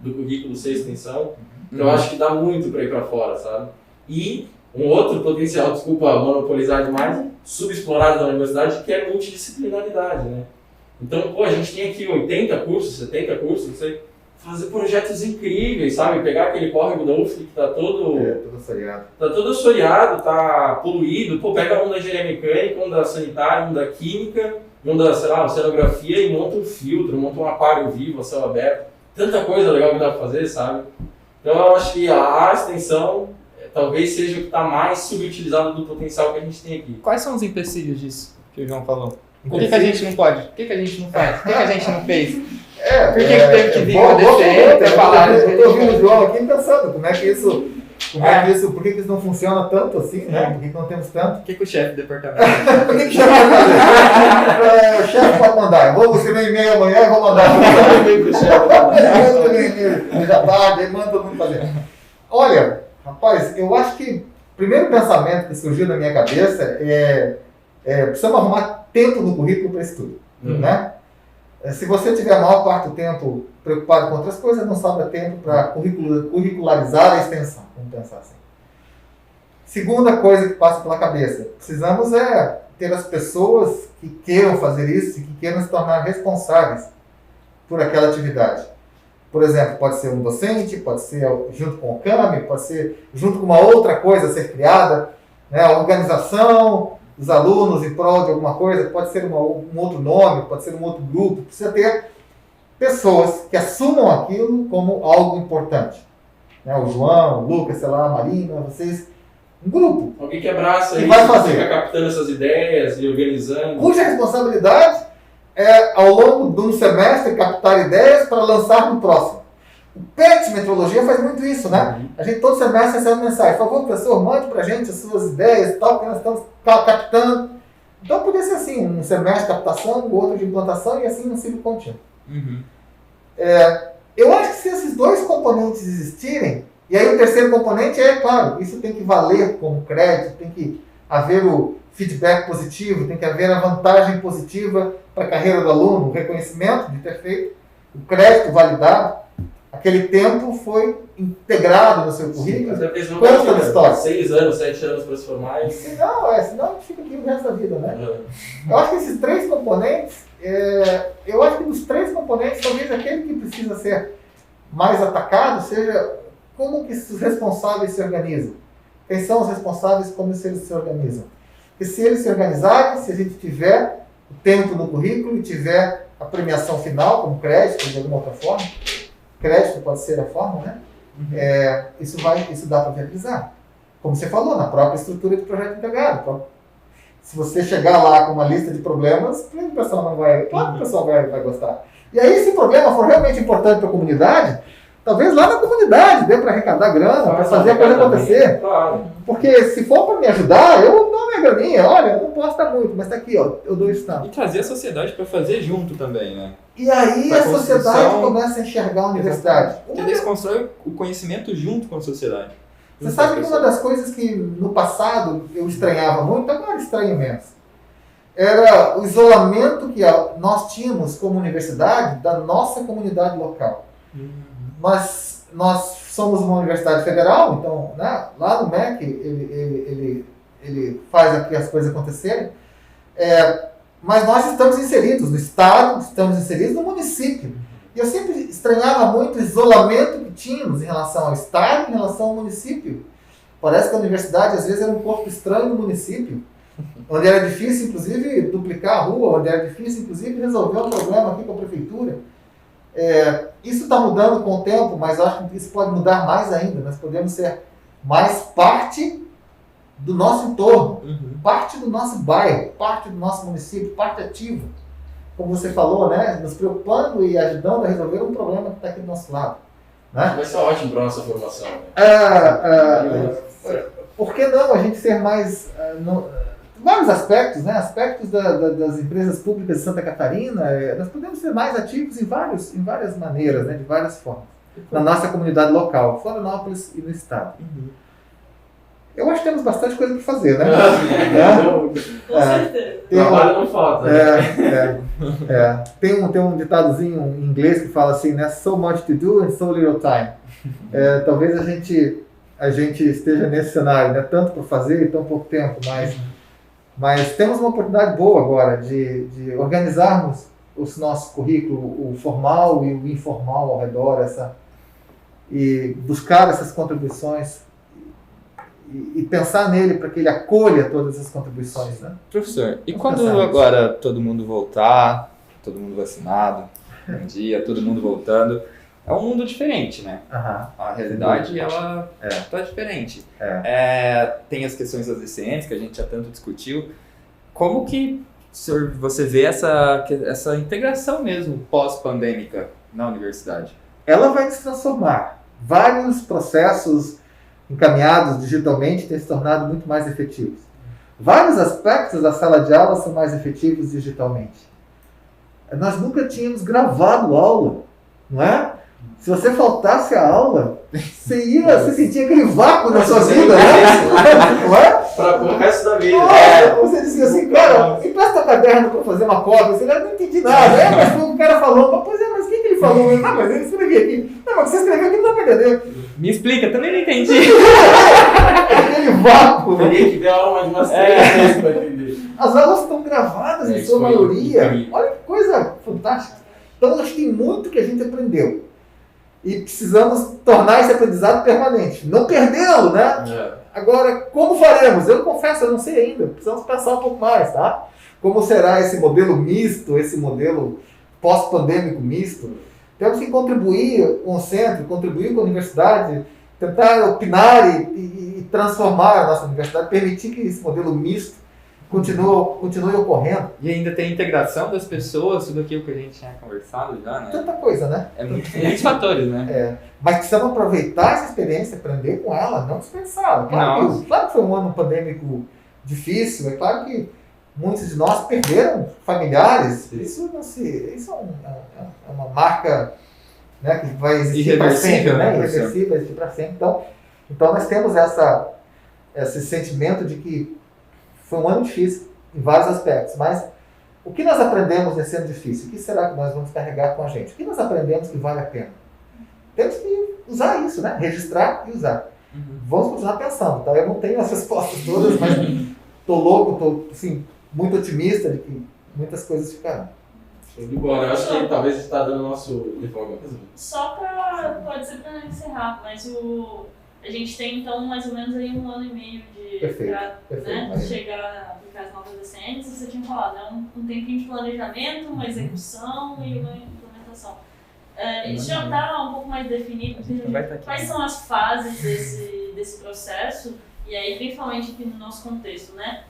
do currículo ser extensão. Então eu acho que dá muito para ir para fora, sabe? E um outro potencial, desculpa monopolizar demais, subexplorado da universidade, que é a multidisciplinaridade, né? Então, a gente tem aqui 80 cursos, 70 cursos, não sei, fazer projetos incríveis, sabe? Pegar aquele córrego da UFSC que está todo assoreado. Está todo assoreado, está poluído. Pega um da engenharia mecânica, um da sanitária, um da química, um da, oceanografia e monta um filtro, monta um aquário vivo a céu aberto. Tanta coisa legal que dá para fazer, sabe? Então, eu acho que a extensão talvez seja o que está mais subutilizado do potencial que a gente tem aqui. Quais são os empecilhos disso que o João falou? Por que a gente não pode? Por que a gente não faz? Por que a gente não fez? Por que teve que vir com a DCN para falar? Eu estou ouvindo o João aqui pensando como é que isso Como é que isso, por que isso não funciona tanto assim, né? Por que não temos tanto? O que o chefe do departamento Por que o chefe vai fazer? O chefe pode mandar. Eu vou escrever e-mail amanhã e vou mandar. Ele já tarde, ele manda todo mundo fazer. Olha, rapaz, eu acho que o primeiro pensamento que surgiu na minha cabeça precisamos arrumar tempo no currículo para estudo, né? Se você tiver a maior parte do tempo preocupado com outras coisas, não sobra tempo para curricularizar a extensão, vamos pensar assim. Segunda coisa que passa pela cabeça, precisamos ter as pessoas que queiram fazer isso e que queiram se tornar responsáveis por aquela atividade. Por exemplo, pode ser um docente, pode ser junto com o CAME, pode ser junto com uma outra coisa a ser criada, né? A organização dos alunos em prol de alguma coisa, pode ser um outro nome, pode ser um outro grupo, precisa ter pessoas que assumam aquilo como algo importante. Né? O João, o Lucas, sei lá, a Marina, vocês, um grupo. Alguém que abraça que isso, vai fazer. Fica captando essas ideias e organizando. Cuja responsabilidade é, ao longo de um semestre, captar ideias para lançar no próximo. O PET Metrologia faz muito isso, né? A gente todo semestre recebe mensagem. Por favor, professor, mande para a gente as suas ideias e tal, porque nós estamos captando. Então, podia ser assim, um semestre de captação, o outro de implantação e assim um ciclo contínuo. Eu acho que se esses dois componentes existirem, e aí o terceiro componente claro, isso tem que valer como crédito, tem que haver o feedback positivo, tem que haver a vantagem positiva para a carreira do aluno, o reconhecimento de ter feito, o crédito validado. Aquele tempo foi integrado no seu currículo. Conta da história. 6 anos, 7 anos para se formar. Senão a gente fica aqui o resto da vida, né? Eu acho que esses três componentes, dos três componentes, talvez aquele que precisa ser mais atacado seja como que os responsáveis se organizam. Quem são os responsáveis, como eles se organizam. Porque se eles se organizarem, se a gente tiver o tempo no currículo e tiver a premiação final, como crédito, de alguma outra forma, crédito pode ser a forma, né? Isso dá para viabilizar. Como você falou, na própria estrutura de projeto integrado. Se você chegar lá com uma lista de problemas, claro que o pessoal não vai, vai gostar. E aí, se o problema for realmente importante para a comunidade, talvez lá na comunidade dê para arrecadar grana, para fazer a coisa acontecer. Claro. Porque se for para me ajudar, eu dou minha graninha. Olha, eu não posso dar muito, mas está aqui, ó, eu dou isso tanto. E trazer a sociedade para fazer junto também, né? E aí Pra a sociedade começa a enxergar a universidade. Porque eles constroem o conhecimento junto com a sociedade. Você sabe que uma das coisas que no passado eu estranhava muito, agora estranho menos, era o isolamento que nós tínhamos como universidade da nossa comunidade local. Mas nós somos uma universidade federal, então, né, lá no MEC ele faz aqui as coisas acontecerem, mas nós estamos inseridos no estado, estamos inseridos no município. E eu sempre estranhava muito o isolamento que tínhamos em relação ao estado, em relação ao município. Parece que a universidade, às vezes, era um corpo estranho do município, onde era difícil, inclusive, duplicar a rua, onde era difícil, inclusive, resolver um problema aqui com a prefeitura. Isso está mudando com o tempo, mas eu acho que isso pode mudar mais ainda. Nós podemos ser mais parte do nosso entorno, parte do nosso bairro, parte do nosso município, parte ativa. Como você falou, né? Nos preocupando e ajudando a resolver um problema que está aqui do nosso lado. Né? Vai ser ótimo para a nossa formação. Né? Por que não a gente ser mais... vários aspectos, né? Aspectos das empresas públicas de Santa Catarina, nós podemos ser mais ativos em várias maneiras, né? De várias formas. Na nossa comunidade local, Florianópolis e no estado. Eu acho que temos bastante coisa para fazer, né? Com certeza. Trabalho não falta. Tem um ditadozinho em inglês que fala assim, né? So much to do and so little time. Talvez a gente esteja nesse cenário, né? Tanto para fazer e tão pouco tempo, mas temos uma oportunidade boa agora de organizarmos o nosso currículo, o formal e o informal ao redor, e buscar essas contribuições e pensar nele para que ele acolha todas as contribuições, né? Professor, e quando agora todo mundo voltar, todo mundo vacinado, um dia, todo mundo voltando, é um mundo diferente, né? A realidade, ela tá diferente. Tem as questões das DCNs, que a gente já tanto discutiu. Como que você vê essa integração mesmo pós-pandêmica na universidade? Ela vai se transformar. Vários processos encaminhados digitalmente têm se tornado muito mais efetivos. Vários aspectos da sala de aula são mais efetivos digitalmente. Nós nunca tínhamos gravado aula, não é? Se você faltasse a aula, você sentia aquele vácuo na sua vida, né? Não é? Para o resto da vida. Você dizia assim, cara, me presta o caderno para fazer uma cópia. Você não entendi nada. Mas o cara falou, pois é, mas o que ele falou? Não, mas ele escreveu aqui. Não, mas você escreveu aqui, não dá para entender. Me explica, também não entendi. Aquele vácuo. Teria que ver a aula de umas 3 vezes para entender. As aulas estão gravadas em sua maioria. Olha que coisa fantástica. Então, acho que tem muito que a gente aprendeu. E precisamos tornar esse aprendizado permanente. Não perdê-lo, né? Agora, como faremos? Eu confesso, eu não sei ainda. Precisamos pensar um pouco mais, tá? Como será esse modelo misto, esse modelo pós-pandêmico misto? Temos que contribuir com o centro, contribuir com a universidade, tentar opinar e transformar a nossa universidade, permitir que esse modelo misto continue ocorrendo. E ainda tem a integração das pessoas, tudo aquilo que a gente tinha conversado já, né? Tanta coisa, né? Muitos fatores, né? Mas precisamos aproveitar essa experiência, aprender com ela, não dispensá-la. Claro que foi um ano pandêmico difícil, é claro que muitos de nós perderam familiares. Isso é uma marca, né, que vai existir para sempre, né? Irreversível, vai existir para sempre. Então nós temos esse sentimento de que foi um ano difícil em vários aspectos, mas o que nós aprendemos nesse ano difícil? O que será que nós vamos carregar com a gente? O que nós aprendemos que vale a pena? Temos que usar isso, né? Registrar e usar. Vamos continuar pensando, tá? Eu não tenho as respostas todas, mas estou assim, muito otimista de que muitas coisas ficarão. Show de bola. Eu acho que talvez está dando o nosso default. Só pode ser para encerrar, mas a gente tem então mais ou menos aí 1 ano e meio para chegar a aplicar as novas DCNs. Você tinha falado, né? Um tempinho de planejamento, uma execução e uma implementação. Isso já está um pouco mais definido, quais são as fases desse processo, e aí principalmente aqui no nosso contexto, né?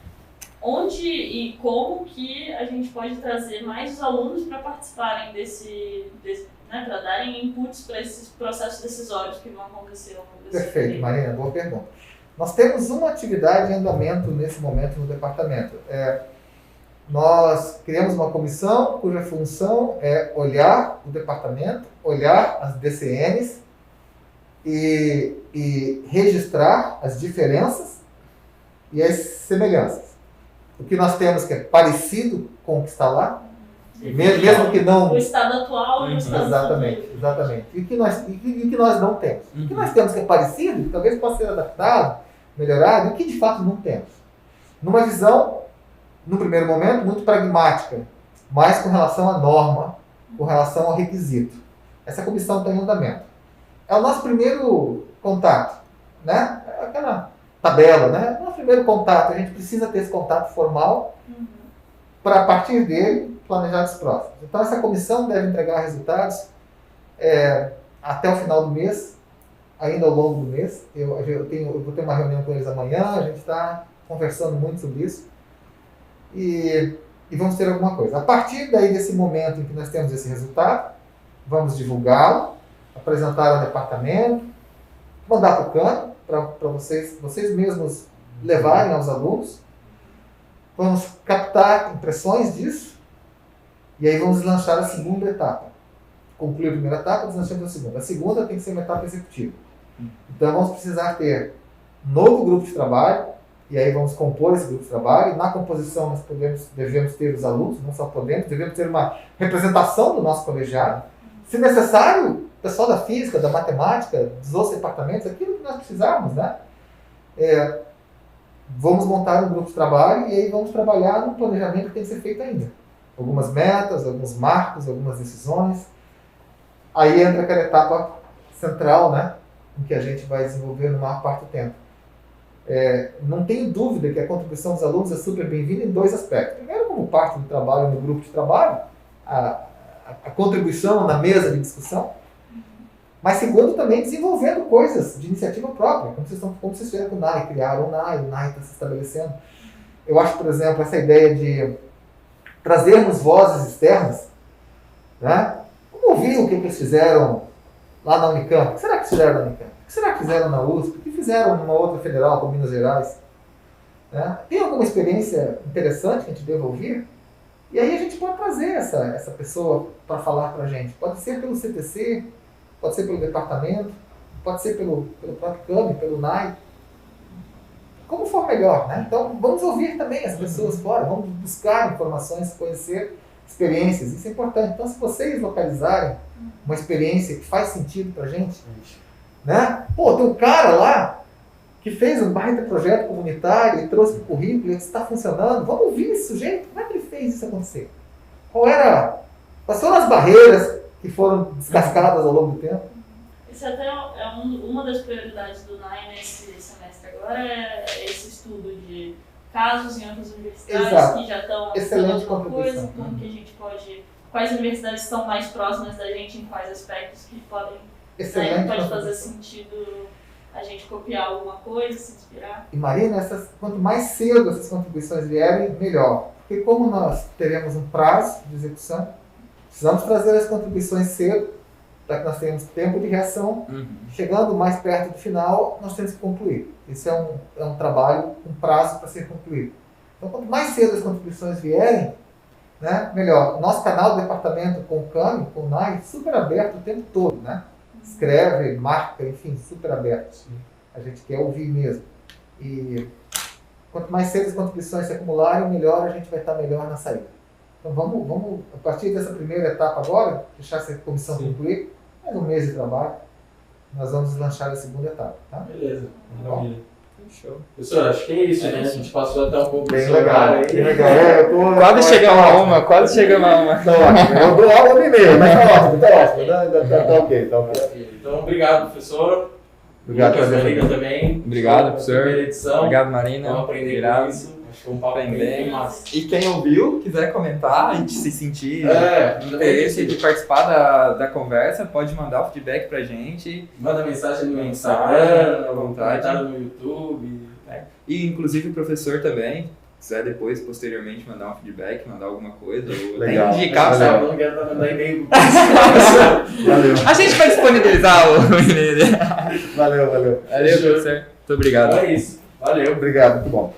Onde e como que a gente pode trazer mais os alunos para participarem né, para darem inputs para esses processos decisórios que vão acontecer ao longo desse Perfeito, Marina, boa pergunta. Nós temos uma atividade em andamento nesse momento no departamento. Nós criamos uma comissão cuja função é olhar o departamento, olhar as DCNs e registrar as diferenças e as semelhanças. O que nós temos que é parecido com o que está lá, mesmo que não... O estado atual e o estado Exatamente. E o que nós não temos. O que nós temos que é parecido, que talvez possa ser adaptado, melhorado, e o que de fato não temos. Numa visão, no primeiro momento, muito pragmática, mas com relação à norma, com relação ao requisito. Essa comissão está em andamento. É o nosso primeiro contato, né? É aquela tabela, né? Nosso primeiro contato, a gente precisa ter esse contato formal para, a partir dele, planejar os próximos. Então, essa comissão deve entregar resultados até o final do mês, ainda ao longo do mês. Eu vou ter uma reunião com eles amanhã, a gente está conversando muito sobre isso e vamos ter alguma coisa. A partir daí desse momento em que nós temos esse resultado, vamos divulgá-lo, apresentar ao departamento, mandar para o CAN, para vocês mesmos levarem aos alunos. Vamos captar impressões disso e aí vamos lançar a segunda etapa. Concluir a primeira etapa, deslanchamos a segunda. A segunda tem que ser uma etapa executiva. Então vamos precisar ter um novo grupo de trabalho e aí vamos compor esse grupo de trabalho. Na composição nós devemos ter os alunos, não só devemos ter uma representação do nosso colegiado. Se necessário, o pessoal da física, da matemática, dos outros departamentos, aquilo que nós precisarmos, né? Vamos montar um grupo de trabalho e aí vamos trabalhar no planejamento que tem que ser feito ainda. Algumas metas, alguns marcos, algumas decisões. Aí entra aquela etapa central, né? Em que a gente vai desenvolver no maior parte do tempo. Não tenho dúvida que a contribuição dos alunos é super bem-vinda em 2 aspectos. Primeiro, como parte do trabalho no grupo de trabalho, a contribuição na mesa de discussão, mas segundo, também desenvolvendo coisas de iniciativa própria, como vocês fizeram com o NAI, criaram o NAI está se estabelecendo. Eu acho, por exemplo, essa ideia de trazermos vozes externas, né? Vamos ouvir o que eles fizeram lá na Unicamp. O que será que que fizeram na Unicamp? O que será que fizeram na USP? O que fizeram numa outra federal, como Minas Gerais? Né? Tem alguma experiência interessante que a gente deva ouvir? E aí a gente pode trazer essa pessoa para falar para a gente. Pode ser pelo CTC, pode ser pelo departamento, pode ser pelo próprio CAMI, pelo NAI. Como for melhor, né? Então vamos ouvir também as pessoas fora, vamos buscar informações, conhecer experiências, isso é importante. Então se vocês localizarem uma experiência que faz sentido para a gente, né? Pô, tem um cara lá que fez um baita projeto comunitário e trouxe para o currículo e está funcionando, vamos ouvir esse sujeito, como é que ele fez isso acontecer? Quais foram as barreiras que foram descascadas ao longo do tempo? Isso até é uma das prioridades do NAI nesse semestre agora, é esse estudo de casos em outras universidades. Exato. Que já estão Excelente alguma coisa, contribuição. como que a gente pode, quais universidades estão mais próximas da gente em quais aspectos que podem, Excelente pode fazer contribuição. sentido a gente copiar alguma coisa, se inspirar. E Marina, quanto mais cedo essas contribuições vierem, melhor. Porque como nós teremos um prazo de execução, precisamos trazer as contribuições cedo, para que nós tenhamos tempo de reação. Chegando mais perto do final, nós temos que concluir. Isso é um trabalho, um prazo para ser concluído. Então, quanto mais cedo as contribuições vierem, né, melhor. Nosso canal do departamento com o CAMI, com o NAI, super aberto o tempo todo, né? Escreve, marca, enfim, super aberto. A gente quer ouvir mesmo. E quanto mais cedo as contribuições se acumularem, melhor a gente vai estar melhor na saída. Então vamos a partir dessa primeira etapa agora, deixar essa comissão concluir, mais um mês de trabalho, nós vamos deslanchar a segunda etapa. Tá? Beleza, maravilha. Show. Professor, acho que é isso, né? A gente passou até um pouco Bem do legal, horário aí. bem legal. Quase chegamos a uma, quase chegamos a uma. Tá ótimo, eu dou aula e meia, mas tá ótimo. Tá ok, tá ok. Então, obrigado, professor. Obrigado, Lucas, prazer. Marina também. Obrigado, Show, professor. primeira edição. Obrigado, Marina. Vamos aprender Obrigado. com isso. Acho que foi um papo Bem, bem massa. E quem ouviu, quiser comentar e se sentir também interesse de participar da conversa, pode mandar o feedback pra gente. Manda mensagem no Mensagem, Instagram, à vontade. comentário no YouTube. E inclusive o professor também, quiser depois, posteriormente, mandar um feedback, mandar alguma coisa, ou até Legal. indicar. Valeu. Eu não quero mandar e-mail. Valeu, A gente vai disponibilizar o e-mail dele. valeu. Valeu, professor. Muito obrigado. Então é isso. Valeu. Obrigado, muito bom.